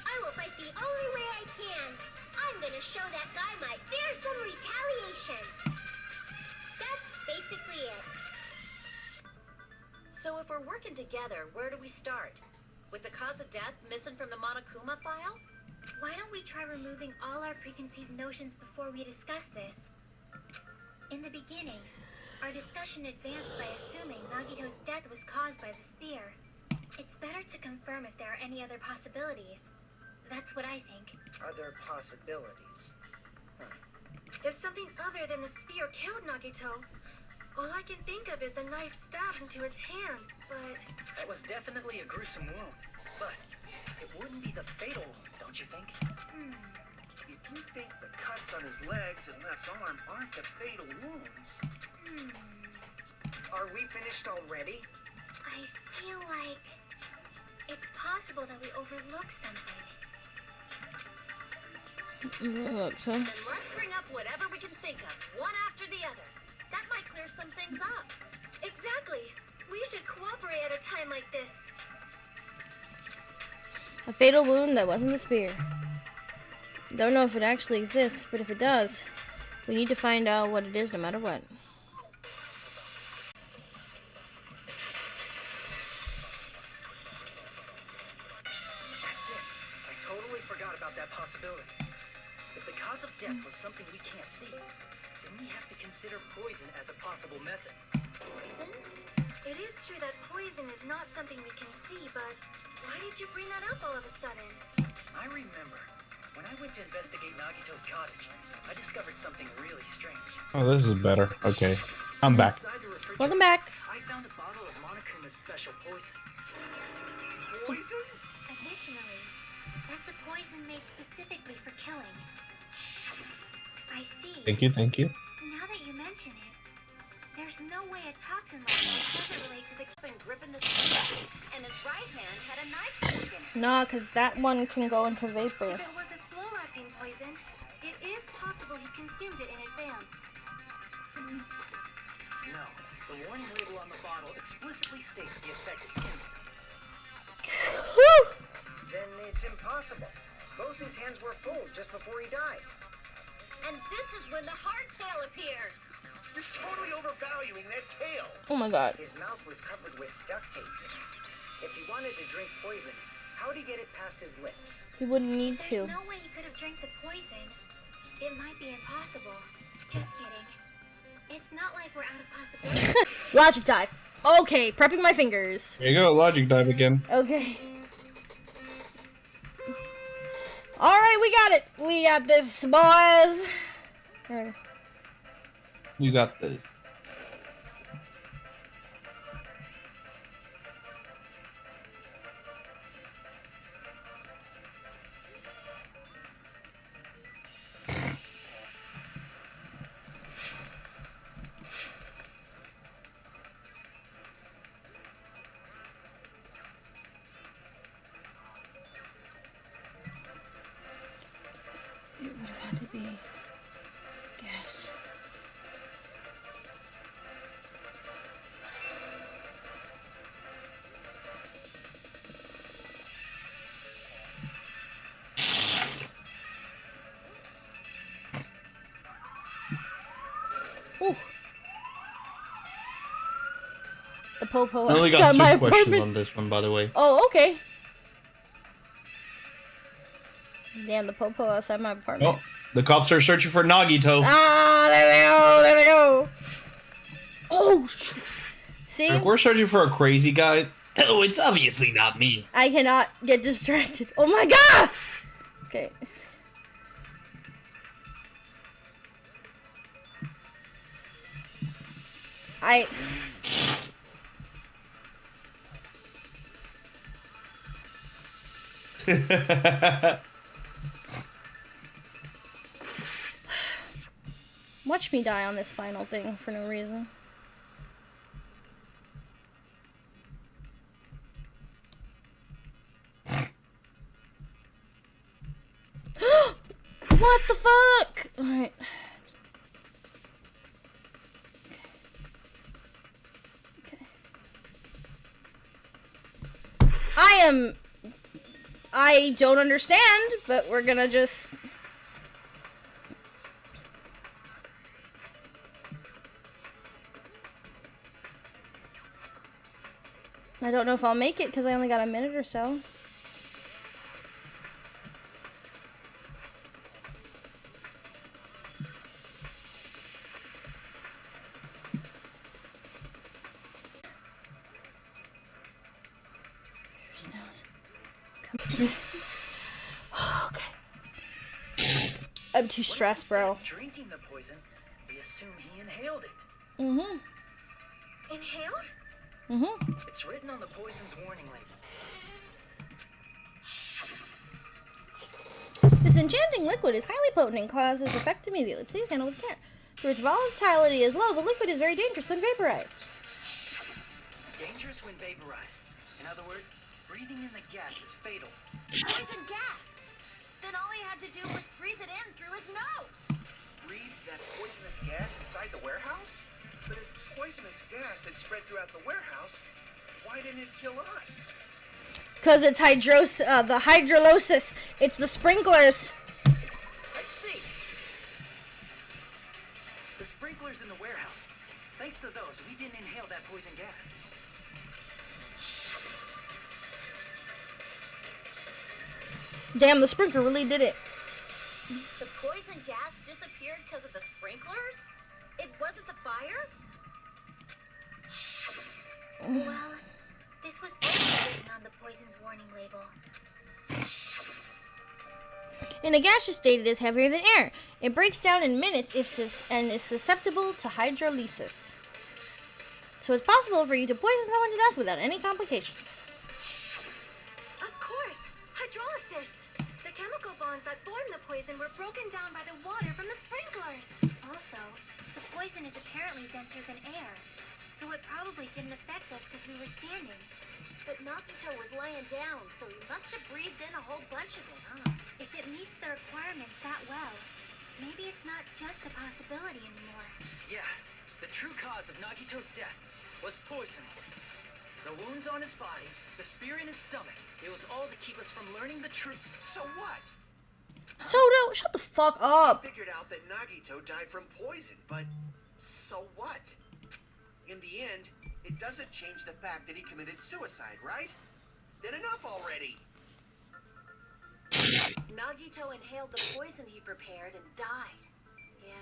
I will fight the only way I can. I'm gonna show that guy my fearsome retaliation. That's basically it. So if we're working together, where do we start? With the cause of death missing from the Monokuma file? Why don't we try removing all our preconceived notions before we discuss this? In the beginning, our discussion advanced by assuming Nagito's death was caused by the spear. It's better to confirm if there are any other possibilities. That's what I think. Other possibilities. If something other than the spear killed Nagito, all I can think of is the knife stabbed into his hand, but... That was definitely a gruesome wound. But it wouldn't be the fatal wound, don't you think? If you think the cuts on his legs and left arm aren't the fatal wounds. Are we finished already? I feel like it's possible that we overlooked something. Then let's bring up whatever we can think of, one after the other. That might clear some things up. Exactly. We should cooperate at a time like this. A fatal wound that wasn't a spear. Don't know if it actually exists, but if it does, we need to find out what it is no matter what. That's it. I totally forgot about that possibility. If the cause of death was something we can't see, then we have to consider poison as a possible method. Poison? It is true that poison is not something we can see, but why did you bring that up all of a sudden? I remember when I went to investigate Nagito's cottage, I discovered something really strange. Oh, this is better. Okay, I'm back. Inside the refrigerator, Welcome back. I found a bottle of Monokuma's special poison. Poison? Additionally, that's a poison made specifically for killing. I see. Thank you, thank you. Now that you mention it, there's no way a toxin like that doesn't relate to the Been gripping the stick, and his right hand had a knife stick in it. No, because that one can go into vapor. If it was a slow-acting poison, it is possible he consumed it in advance. No, the warning label on the bottle explicitly states the effect is instant. Whew. Then it's impossible. Both his hands were full just before he died. And this is when the hardtail appears. You're totally overvaluing that tail. Oh my god. His mouth was covered with duct tape. If he wanted to drink poison, how would he get it past his lips? He wouldn't need There's to. no way he could have drank the poison. It might be impossible. Just kidding. It's not like we're out of possibilities. Logic dive. Okay, prepping my fingers. There you go, logic dive again. Okay. Alright, we got it. We got this, boys. Alright. You got this. It would have had to be gas. Ooh. The popo I only got outside my two questions apartment. on this one, by the way. Oh, okay. Damn, the popo outside my apartment. Oh, the cops are searching for Nagito. Ah, there they go, there they go. Oh, shit. See? If we're searching for a crazy guy, oh, it's obviously not me. I cannot get distracted. Oh my god! Okay. I... Watch me die on this final thing for no reason. What the fuck? Alright. Okay. I don't understand, but we're gonna just... I don't know if I'll make it because I only got a minute or so. Okay. I'm too stressed, bro. Drinking the poison, we assume he inhaled it. Mm-hmm. Inhaled? Mm-hmm. It's written on the poison's warning label. This enchanting liquid is highly potent and causes effect immediately. Please handle with care. For its volatility is low, the liquid is very dangerous when vaporized. Dangerous when vaporized. In other words, breathing in the gas is fatal. Poison gas. Then all he had to do was breathe it in through his nose. Breathe that poisonous gas inside the warehouse? But if poisonous gas had spread throughout the warehouse, why didn't it kill us? Because it's the hydrolysis. It's the sprinklers. I see. The sprinklers in the warehouse. Thanks to those, we didn't inhale that poison gas. Damn, the sprinkler really did it. The poison gas disappeared because of the sprinklers? It wasn't the fire? Well, this was also written on the poison's warning label. In a gaseous state, it is heavier than air. It breaks down in minutes and is susceptible to hydrolysis. So it's possible for you to poison someone to death without any complications. Of course! Hydrolysis! The chemical bonds that form the poison were broken down by the water from the sprinklers. Also, the poison is apparently denser than air, so it probably didn't affect us because we were standing. But Nagito was laying down, so he must have breathed in a whole bunch of it, huh? If it meets the requirements that well, maybe it's not just a possibility anymore. Yeah, the true cause of Nagito's death was poisoning. The wounds on his body, the spear in his stomach, it was all to keep us from learning the truth. So what? Soto, shut the fuck up. Figured out that Nagito died from poison, but so what? In the end, it doesn't change the fact that he committed suicide, right? Then enough already. Nagito inhaled the poison he prepared and died. Yeah,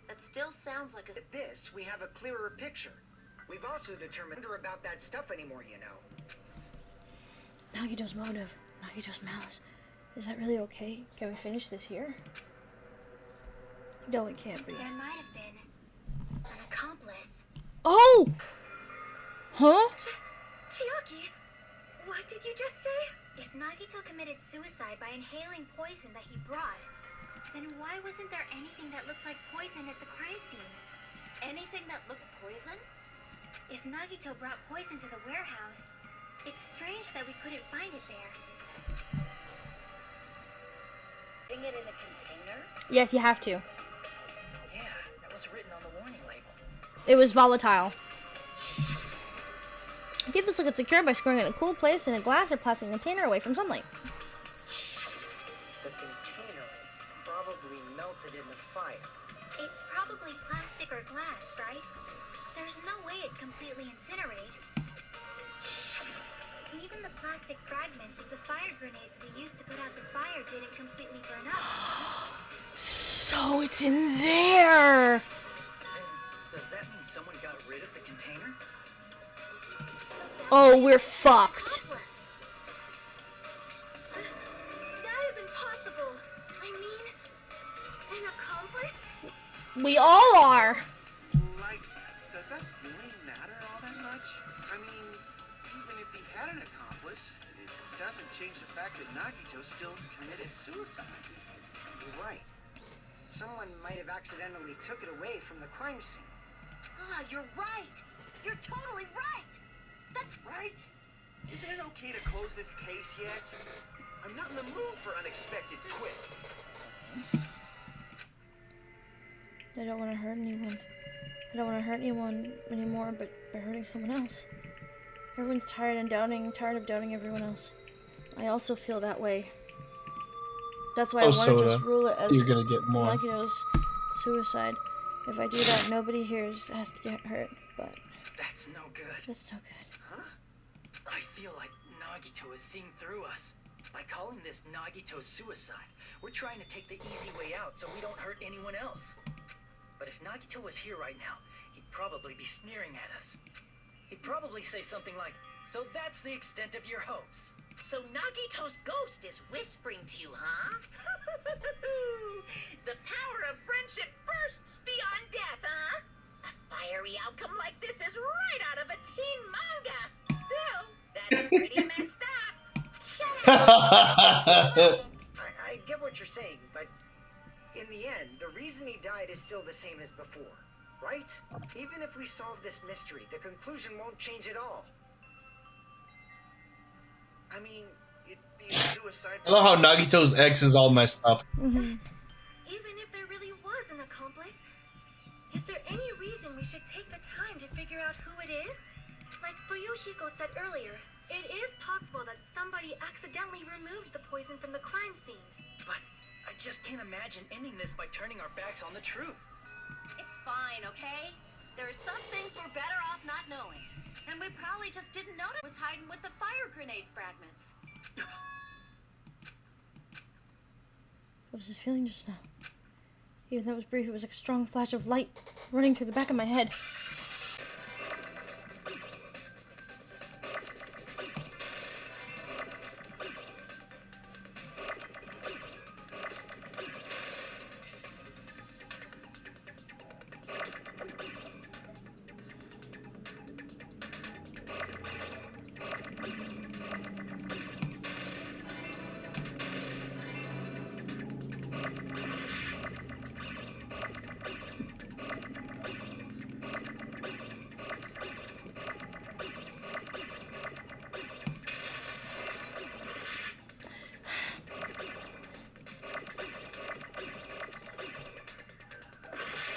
that still sounds like a... At this, we have a clearer picture. We've also determined about that stuff anymore, you know. Nagito's motive. Nagito's malice. Is that really okay? Can we finish this here? No, it can't be. There might have been an accomplice. Oh! Huh? Chiaki, what did you just say? If Nagito committed suicide by inhaling poison that he brought, then why wasn't there anything that looked like poison at the crime scene? Anything that looked poison? If Nagito brought poison to the warehouse, it's strange that we couldn't find it there. Putting it in a container? Yes, you have to. Yeah, that was written on the warning label. It was volatile. Keep this liquid secure by storing it in a cool place in a glass or plastic container away from sunlight. The container probably melted in the fire. It's probably plastic or glass, right? There's no way it'd completely incinerate. Even the plastic fragments of the fire grenades we used to put out the fire didn't completely burn up. So it's in there! Then, does that mean someone got rid of the container? So that's Oh, why we're it's an fucked. accomplice. That is impossible. I mean, an accomplice? We all are! Like, does that really matter all that much? I mean, even if he had an accomplice, it doesn't change the fact that Nagito still committed suicide. You're right. Someone might have accidentally took it away from the crime scene. Ah, you're right. You're totally right. That's Right? Isn't it okay to close this case yet? I'm not in the mood for unexpected twists. I don't want to hurt anyone. I don't want to hurt anyone anymore, but by hurting someone else. Everyone's tired of doubting everyone else. I also feel that way. That's why I want to Soda, just rule it as you're gonna get more. Nagito's suicide. If I do that, nobody here has to get hurt, but That's no good. that's no good. I feel like Nagito is seeing through us. By calling this Nagito suicide, we're trying to take the easy way out so we don't hurt anyone else. But if Nagito was here right now, he'd probably be sneering at us. He'd probably say something like, "So that's the extent of your hopes." so Nagito's ghost is whispering to you, huh? The power of friendship bursts beyond death, huh? A fiery outcome like this is right out of a teen manga. Still, that's pretty messed up. Shut up. I get what you're saying, but in the end, the reason he died is still the same as before, right? Even if we solve this mystery, the conclusion won't change at all. I mean, it'd be a suicide. I love how Nagito's ex is all messed up. Even if there really was an accomplice, is there any reason we should take the time to figure out who it is? Like Fuyuhiko said earlier, it is possible that somebody accidentally removed the poison from the crime scene. But I just can't imagine ending this by turning our backs on the truth. It's fine, okay? There are some things we're better off not knowing. And we probably just didn't know it was hiding with the fire grenade fragments. What was this feeling just now? Even though it was brief, it was like a strong flash of light running through the back of my head.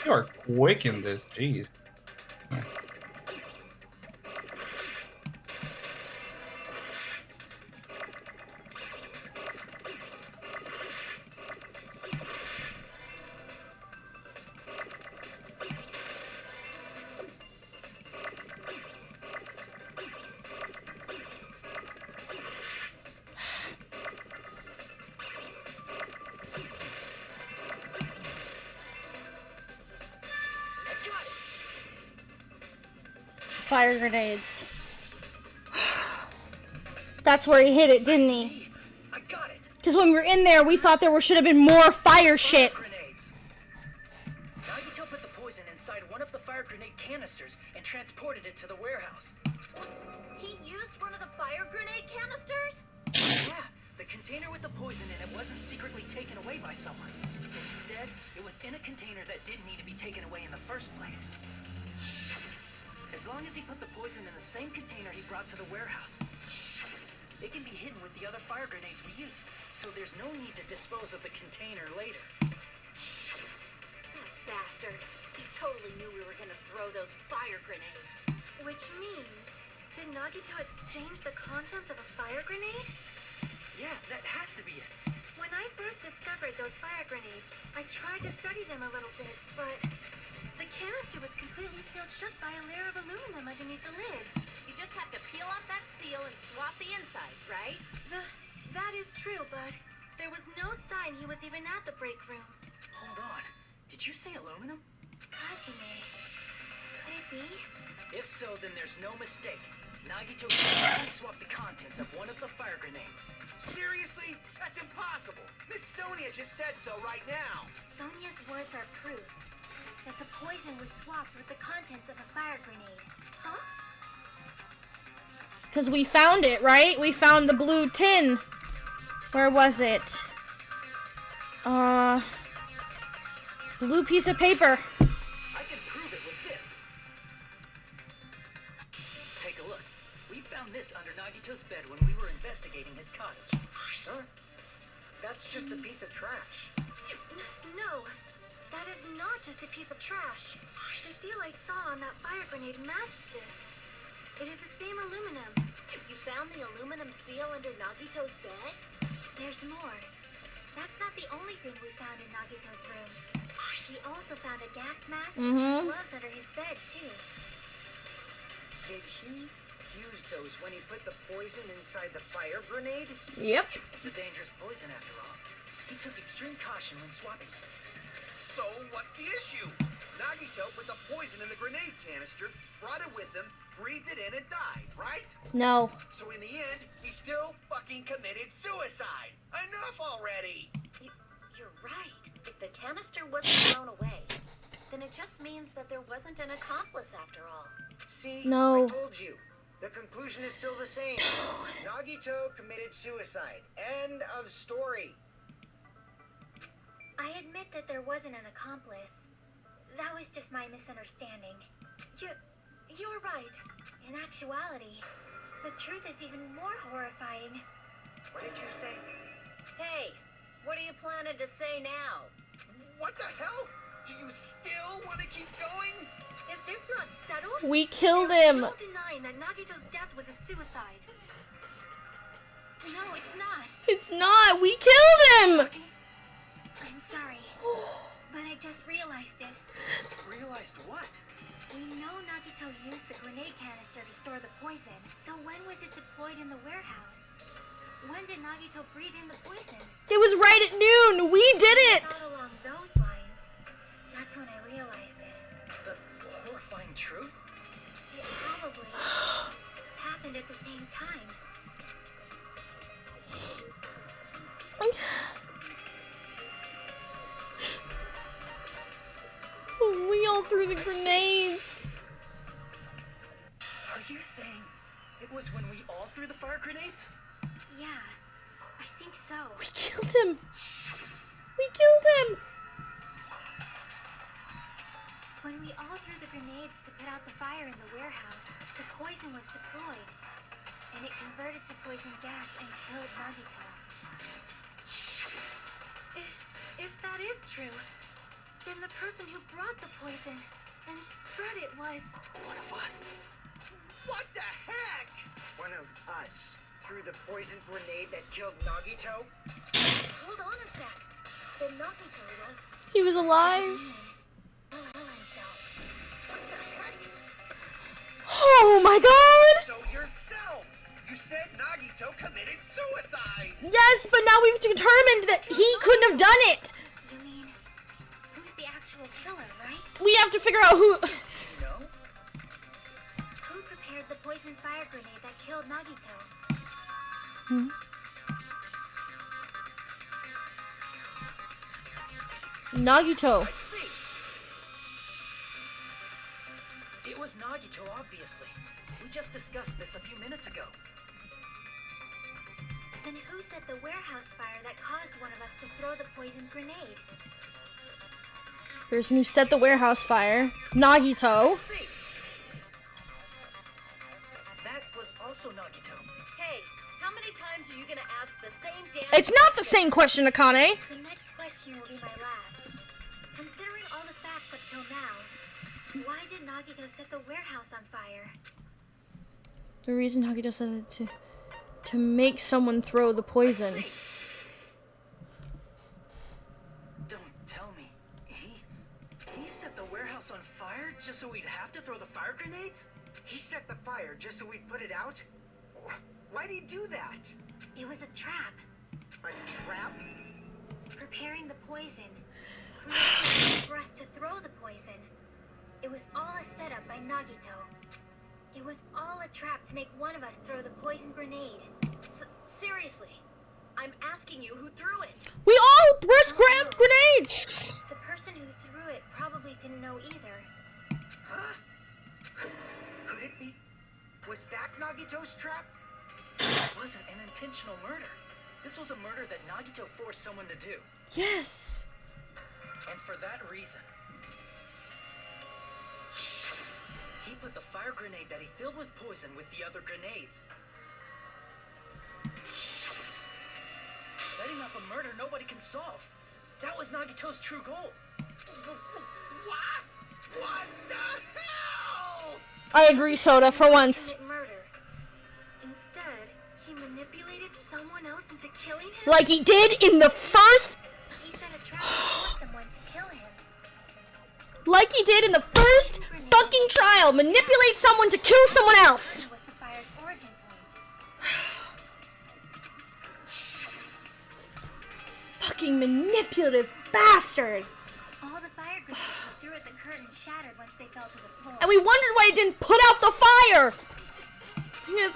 You are quick in this, jeez. fire grenades. That's where he hid it, didn't he? See, I got it. Because when we were in there, we thought there should have been more fire shit. Grenades. Nagito put the poison inside one of the fire grenade canisters and transported it to the warehouse. He used one of the fire grenade canisters? Yeah, the container with the poison in it wasn't secretly taken away by someone. Instead, it was in a container that didn't need to be taken away in the first place. As long as he put the poison in the same container he brought to the warehouse, it can be hidden with the other fire grenades we used, so there's no need to dispose of the container later. That bastard. He totally knew we were gonna throw those fire grenades. Which means, did Nagito exchange the contents of a fire grenade? Yeah, that has to be it. When I first discovered those fire grenades, I tried to study them a little bit, but the canister was completely sealed shut by a layer of aluminum underneath the lid. You just have to peel off that seal and swap the insides, right? That is true, but there was no sign he was even at the break room. Hold on. Did you say aluminum? Hajime. Could it be? If so, then there's no mistake. Nagito completely swapped the contents of one of the fire grenades. Seriously? That's impossible. Miss Sonia just said so right now. Sonia's words are proof that the poison was swapped with the contents of a fire grenade. Huh? Because we found it, right? We found the blue tin. Where was it? Blue piece of paper. I can prove it with this. Take a look. We found this under Nagito's bed when we were investigating his cottage. Huh? That's just a piece of trash. No, that is not just a piece of trash. The seal I saw on that fire grenade matched this. It is the same aluminum. You found the aluminum seal under Nagito's bed? There's more. That's not the only thing we found in Nagito's room. We also found a gas mask and gloves under his bed, too. Did he use those when he put the poison inside the fire grenade? Yep. It's a dangerous poison after all. He took extreme caution when swapping it. So what's the issue? Nagito put the poison in the grenade canister, brought it with him, breathed it in, and died, right? No. So in the end, he still fucking committed suicide. Enough already! You're right. If the canister wasn't thrown away, then it just means that there wasn't an accomplice after all. See, No. I told you. The conclusion is still the same. Nagito committed suicide. End of story. I admit that there wasn't an accomplice. That was just my misunderstanding. You're right. In actuality, the truth is even more horrifying. What did you say? Hey, what are you planning to say now? What the hell? Do you still want to keep going? Is this not settled? We killed There's him. no denying that Nagito's death was a suicide. No, it's not. It's not. We killed him. I'm sorry, but I just realized it. Realized what? We know Nagito used the grenade canister to store the poison, so when was it deployed in the warehouse? When did Nagito breathe in the poison? It was right at noon. We did it. Thought along those lines. That's when I realized it. The horrifying truth? It probably happened at the same time. We all threw the grenades. Are you saying it was when we all threw the fire grenades? Yeah, I think so. We killed him. We killed him. When we all threw the grenades to put out the fire in the warehouse, the poison was deployed, and it converted to poison gas and killed Nagito. If that is true, then the person who brought the poison and spread it was One of us. What the heck? One of us threw the poison grenade that killed Nagito? Hold on a sec. Then Nagito was He was alive. kill himself. What the heck? Oh my god. So yourself! You said Nagito committed suicide! Yes, but now we've determined that he couldn't have done it. You mean, who's the actual killer, right? We have to figure out who. Do you know? Who prepared the poison fire grenade that killed Nagito. Nagito. I see. It was Nagito, obviously. We just discussed this a few minutes ago. Then who set the warehouse fire that caused one of us to throw the poison grenade? Person who set the warehouse fire. Nagito. See. That was also Nagito. Hey, how many times are you gonna ask the same damn It's not the same question, Akane. The next question will be my last. Considering all the facts up till now, why did Nagito set the warehouse on fire? The reason Nagito said it to make someone throw the poison. See. Don't tell me. He set the warehouse on fire just so we'd have to throw the fire grenades? He set the fire just so we'd put it out? Why'd he do that? It was a trap. A trap? Preparing the poison. Creating for us to throw the poison. It was all a setup by Nagito. It was all a trap to make one of us throw the poison grenade. Seriously, I'm asking you who threw it. We all grabbed grenades. The person who threw it probably didn't know either. Huh? Could it be? Was that Nagito's trap? This wasn't an intentional murder. This was a murder that Nagito forced someone to do. Yes. And for that reason, he put the fire grenade that he filled with poison with the other grenades. Setting up a murder nobody can solve. That was Nagito's true goal. What? What the hell? I agree, Soda, for once. Commit murder. Instead, he manipulated someone else into killing him. Like he did in the first... He set a trap to force someone to kill him. Like he did in the first fucking trial. Manipulate someone to kill someone else. Was the fire's origin point. Fucking manipulative bastard. All the fire grenades we threw at the curtain shattered once they fell to the floor. And we wondered why he didn't put out the fire. Because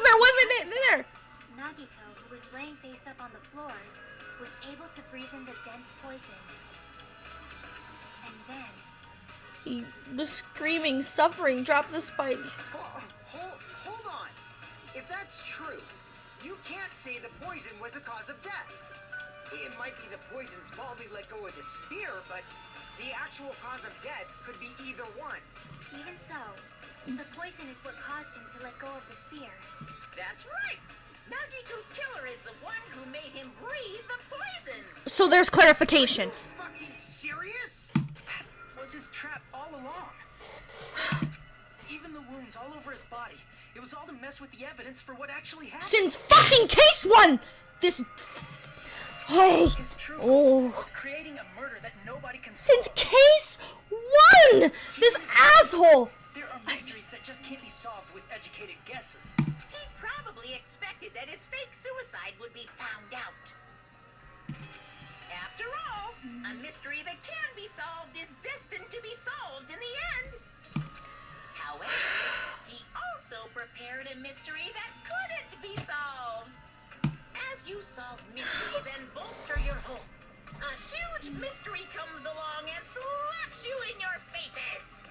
there wasn't it there. Nagito, who was laying face up on the floor, was able to breathe in the dense poison. And then... He was screaming, suffering, dropped the spike. Hold on. If that's true, you can't say the poison was the cause of death. It might be the poison's fault he let go of the spear, but the actual cause of death could be either one. Even so, the poison is what caused him to let go of the spear. That's right. Nagito's killer is the one who made him breathe the poison. So there's clarification. Fucking serious? That was his trap all along. Even the wounds all over his body. It was all to mess with the evidence for what actually happened. Since fucking case one! This... Hey. His true Oh. goal was creating a murder that nobody can solve. Since case one! This asshole! There are mysteries that just can't be solved with educated guesses. He probably expected that his fake suicide would be found out. After all, a mystery that can be solved is destined to be solved in the end. However, he also prepared a mystery that couldn't be solved. As you solve mysteries and bolster your hope, a huge mystery comes along and slaps you in your faces.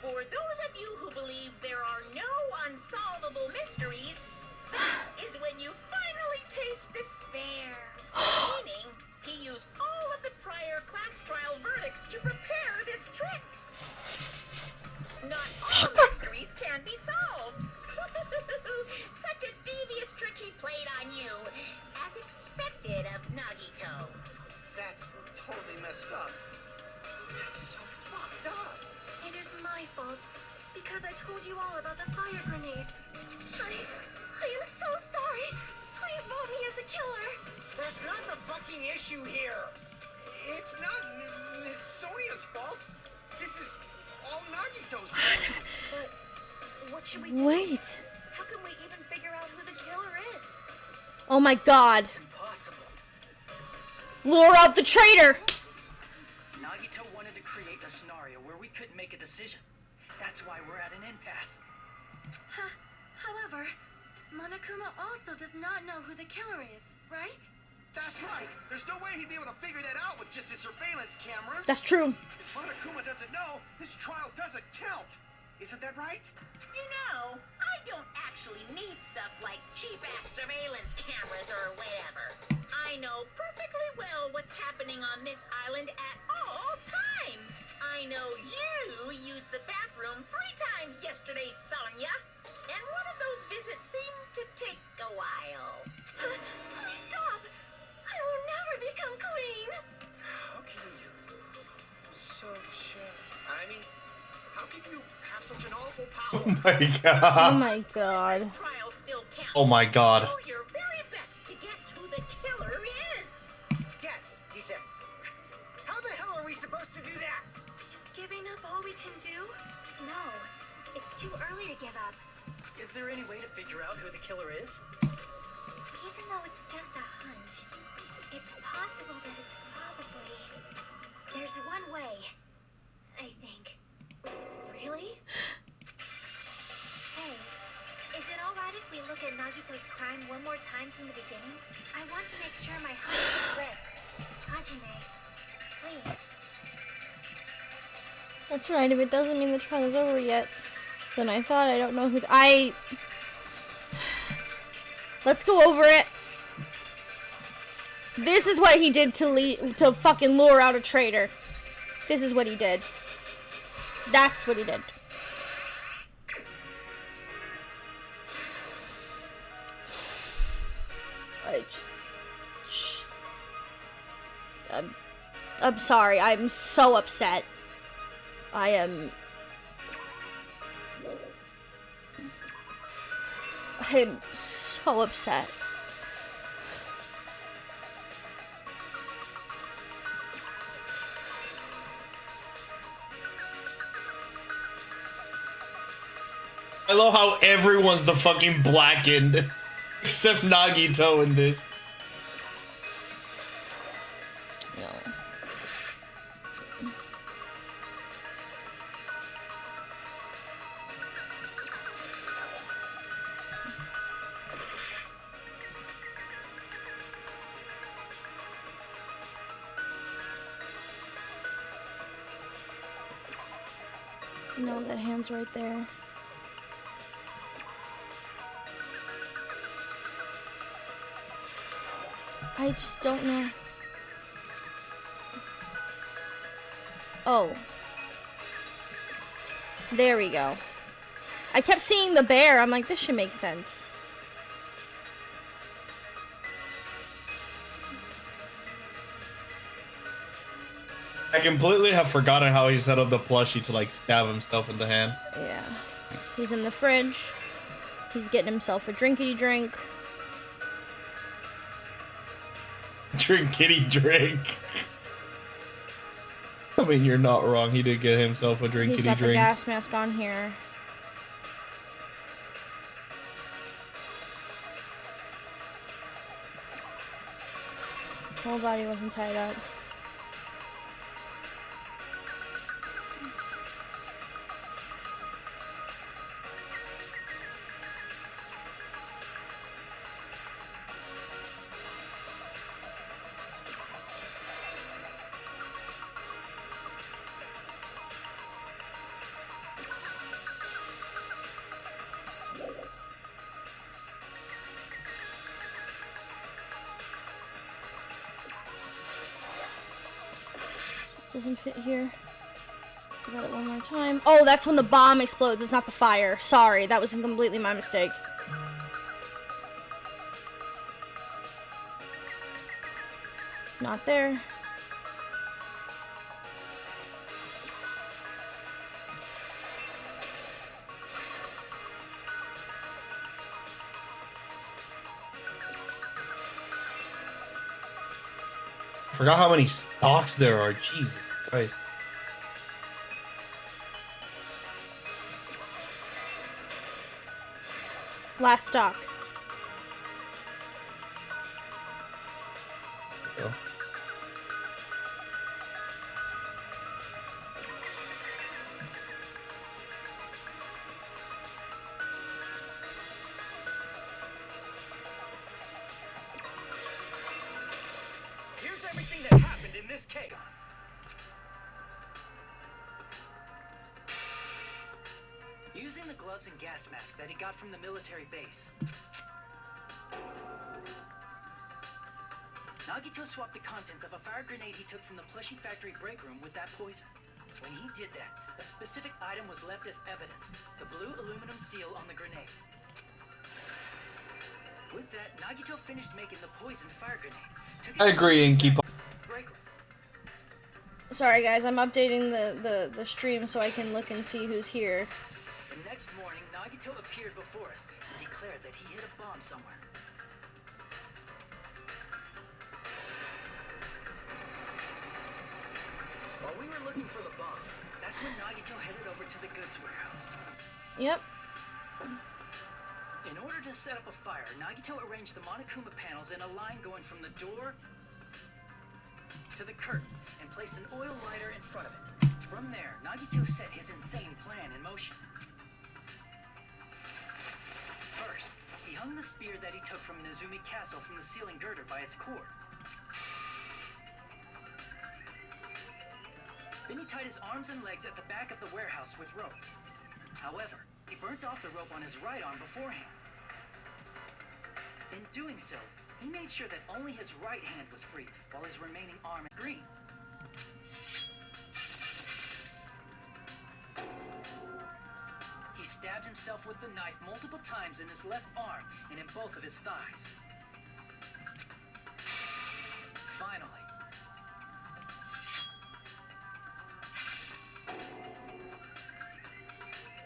For those of you who believe there are no unsolvable mysteries, that is when you finally taste despair. Meaning, he used all of the prior class trial verdicts to prepare this trick. Not all mysteries can be solved. Such a devious trick he played on you, as expected of Nagito. That's totally messed up. That's so fucked up. It is my fault, because I told you all about the fire grenades. I am so sorry. Please vote me as the killer. That's not the fucking issue here. It's not Miss Sonia's fault. This is all Nagito's doing. But what should we do? Wait. How can we even figure out who the killer is? Oh my god. It's impossible. Lure out the traitor! Nagito wanted to create a scenario where we couldn't make a decision. That's why we're at an impasse. However, Monokuma also does not know who the killer is, right? That's right. There's no way he'd be able to figure that out with just his surveillance cameras. That's true. If Monokuma doesn't know, this trial doesn't count. Isn't that right? You know, I don't actually need stuff like cheap-ass surveillance cameras or whatever. I know perfectly well what's happening on this island at all times. I know you used the bathroom 3 times yesterday, Sonia. And one of those visits seemed to take a while. Please stop! I will never become queen! How can you? I'm so sure. I mean, how can you have such an awful power? Oh my Oh god. my god. This trial still counts. Oh my god. Do your very best to guess who the killer is. Yes, he says. How the hell are we supposed to do that? Is giving up all we can do? No, it's too early to give up. Is there any way to figure out who the killer is? Even though it's just a hunch, it's possible that it's probably... There's one way, I think. Really? Hey, is it alright if we look at Nagito's crime one more time from the beginning? I want to make sure my hunch is correct. Hajime, please. That's right. If it doesn't mean the trial is over yet, then I thought I don't know who. Let's go over it. This is what he did to fucking lure out a traitor. This is what he did. That's what he did. I'm sorry. I'm so upset. I'm so upset. I love how everyone's the fucking blackened except Nagito in this. No. No, that hand's right there. I just don't know. Oh. There we go. I kept seeing the bear. I'm like, this should make sense. I completely have forgotten how he set up the plushie to like stab himself in the hand. Yeah. He's in the fridge. He's getting himself a drinkity drink. Drink kitty drink. I mean, you're not wrong. He did get himself a He's drinkity got the drink. gas mask on here. Whole body wasn't tied up. Doesn't fit here. Got it one more time. Oh, that's when the bomb explodes. It's not the fire. Sorry, that was completely my mistake. Not there. Forgot how many stocks there are. Jesus Christ. Last stock. Go. this keg on. Using the gloves and gas mask that he got from the military base, Nagito swapped the contents of a fire grenade he took from the plushie factory break room with that poison. When he did that, a specific item was left as evidence, the blue aluminum seal on the grenade. With that, Nagito finished making the poisoned fire grenade. Took it I agree and keep on. break room. Sorry guys, I'm updating the stream so I can look and see who's here. The next morning, Nagito appeared before us and declared that he hid a bomb somewhere. While we were looking for the bomb, that's when Nagito headed over to the goods warehouse. Yep. In order to set up a fire, Nagito arranged the Monokuma panels in a line going from the door to the curtain and placed an oil lighter in front of it. From there, Nagito set his insane plan in motion. First, he hung the spear that he took from Nezumi Castle from the ceiling girder by its cord. Then he tied his arms and legs at the back of the warehouse with rope. However, he burnt off the rope on his right arm beforehand. In doing so, he made sure that only his right hand was free, while his remaining arm is green. He stabbed himself with the knife multiple times in his left arm and in both of his thighs. Finally,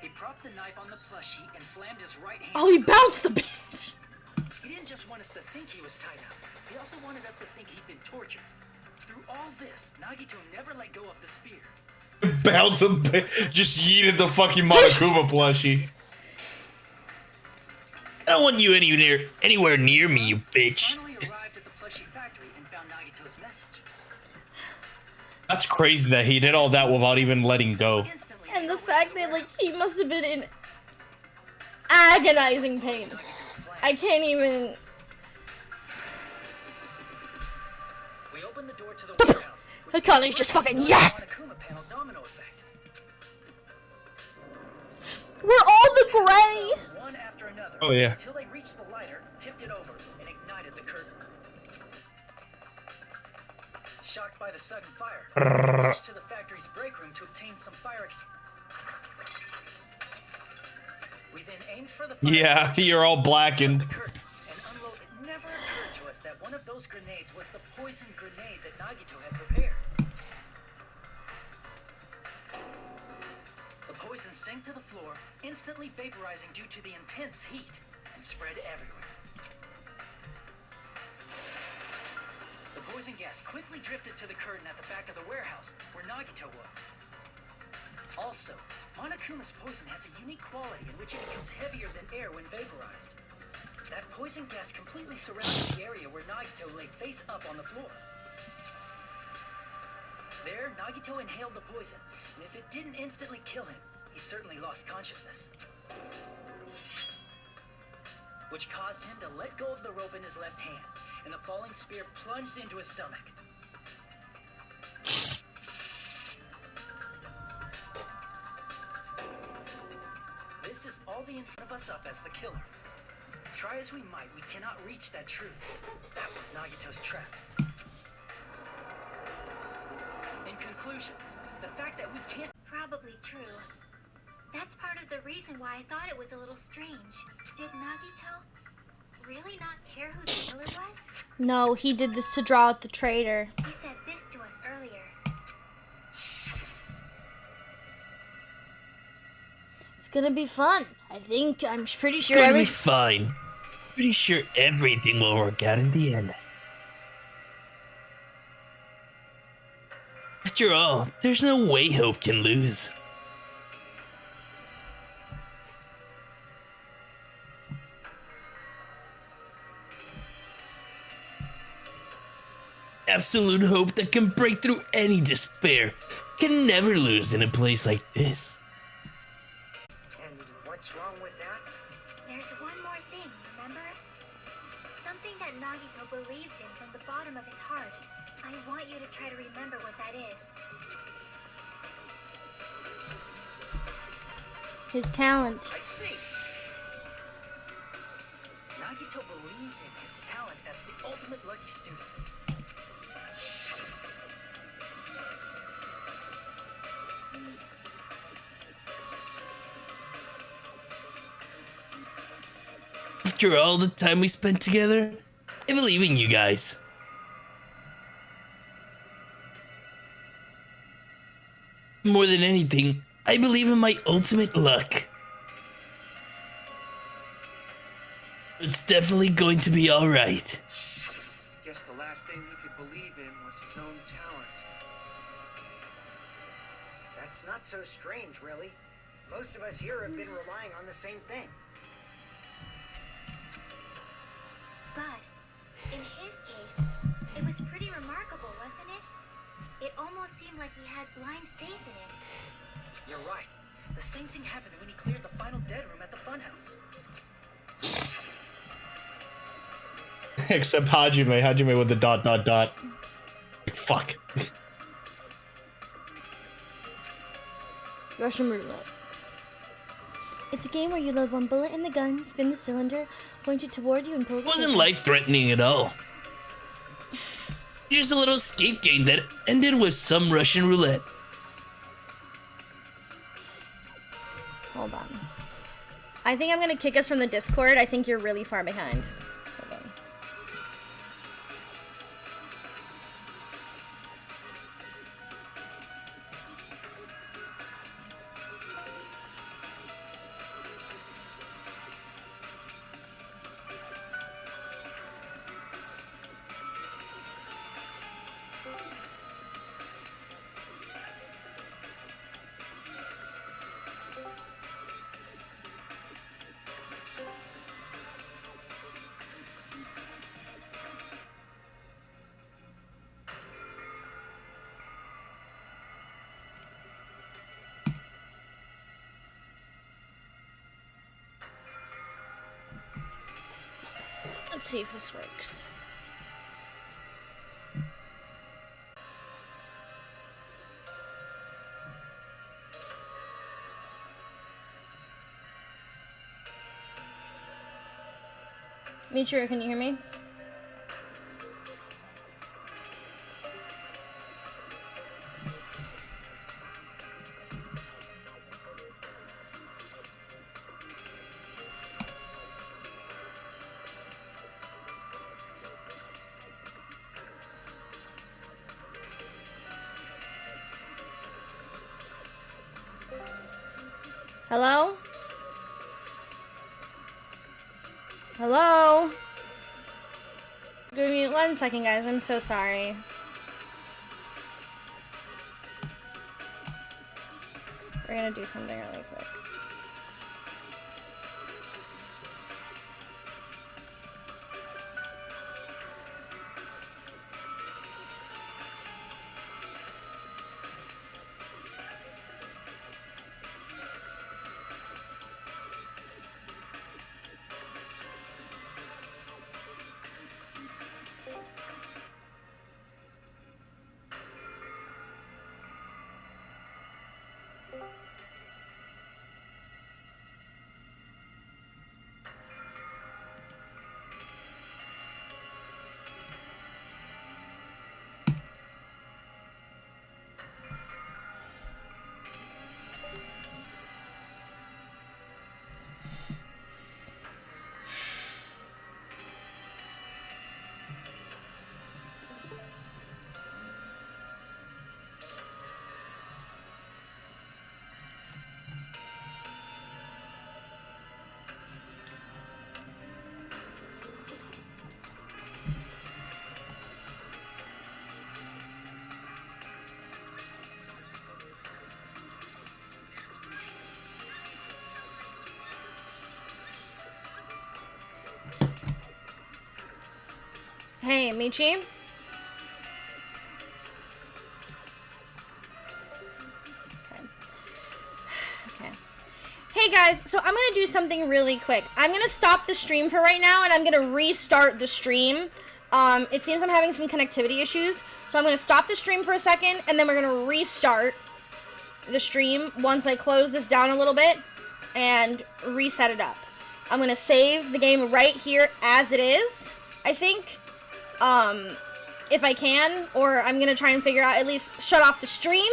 he propped the knife on the plushie and slammed his right hand. Oh, he bounced the bitch. He didn't just want us to think he was tied up. He also wanted us to think he'd been tortured. Through all this, Nagito never let go of the spear. Bounce him, just yeeted the fucking Monokuma plushie. I don't want you anywhere near me, you bitch. Finally arrived at the plushie factory and found Nagito's message. That's crazy that he did all that without even letting go. Instantly, And the they went fact to the that like warehouse. he must have been in agonizing pain. I can't even. We opened the door to the warehouse. The Connie's just fucking yeah. Monokuma panel domino effect. We're all the gray. One after another. Oh, yeah. Until they reached the lighter, tipped it over, and ignited the curtain. Shocked by the sudden fire, we rushed to the factory's break room to obtain some fire We then aimed for the fire Yeah, extinguisher, you're all closed blackened. the curtain, and unloaded. It never occurred to us that one of those grenades was the poison grenade that Nagito had prepared. The poison sank to the floor, instantly vaporizing due to the intense heat, and spread everywhere. The poison gas quickly drifted to the curtain at the back of the warehouse, where Nagito was. Also, Monokuma's poison has a unique quality in which it becomes heavier than air when vaporized. That poison gas completely surrounded the area where Nagito lay face up on the floor. There, Nagito inhaled the poison, and if it didn't instantly kill him, he certainly lost consciousness. Which caused him to let go of the rope in his left hand, and the falling spear plunged into his stomach. This is all the in front of us up as the killer. Try as we might, we cannot reach that truth. That was Nagito's trap. In conclusion, the fact that we can't Probably true. That's part of the reason why I thought it was a little strange. Did Nagito really not care who the killer was? No, he did this to draw out the traitor. He said this to us earlier. It's gonna be fun. I think. I'm pretty sure. It's gonna be fine. Pretty sure everything will work out in the end. After all, there's no way Hope can lose. Absolute hope that can break through any despair can never lose in a place like this. And what's wrong with that? There's one more thing, remember? something that Nagito believed in from the bottom of his heart. I want you to try to remember what that is. His talent. I see. Nagito believed in his talent as the ultimate lucky student. After all the time we spent together, I believe in you guys. More than anything, I believe in my ultimate luck. It's definitely going to be alright. Guess the last thing he could believe in was his own talent. That's not so strange, really. Most of us here have been relying on the same thing. But in his case, it was pretty remarkable, wasn't it? It almost seemed like he had blind faith in it. You're right. The same thing happened when he cleared the final dead room at the funhouse. Except Hajime with the ... Like, fuck. Russian roulette. It's a game where you load one bullet in the gun, spin the cylinder, point it toward you, and pull the Wasn't trigger. life-threatening at all. Just a little escape game that ended with some Russian roulette. Hold on. I think I'm gonna kick us from the Discord. I think you're really far behind. Hold on. Let's see if this works. Michiru, can you hear me? Hello? Hello? Give me 1 second, guys. I'm so sorry. We're gonna do something really quick. Hey, Michi? Okay. Okay. Hey, Hey guys, so I'm gonna do something really quick. I'm gonna stop the stream for right now, and I'm gonna restart the stream. It seems I'm having some connectivity issues, so I'm gonna stop the stream for a second, and then we're gonna restart the stream once I close this down a little bit and reset it up. I'm gonna save the game right here as it is, I think, if I can, or I'm gonna try and figure out, at least shut off the stream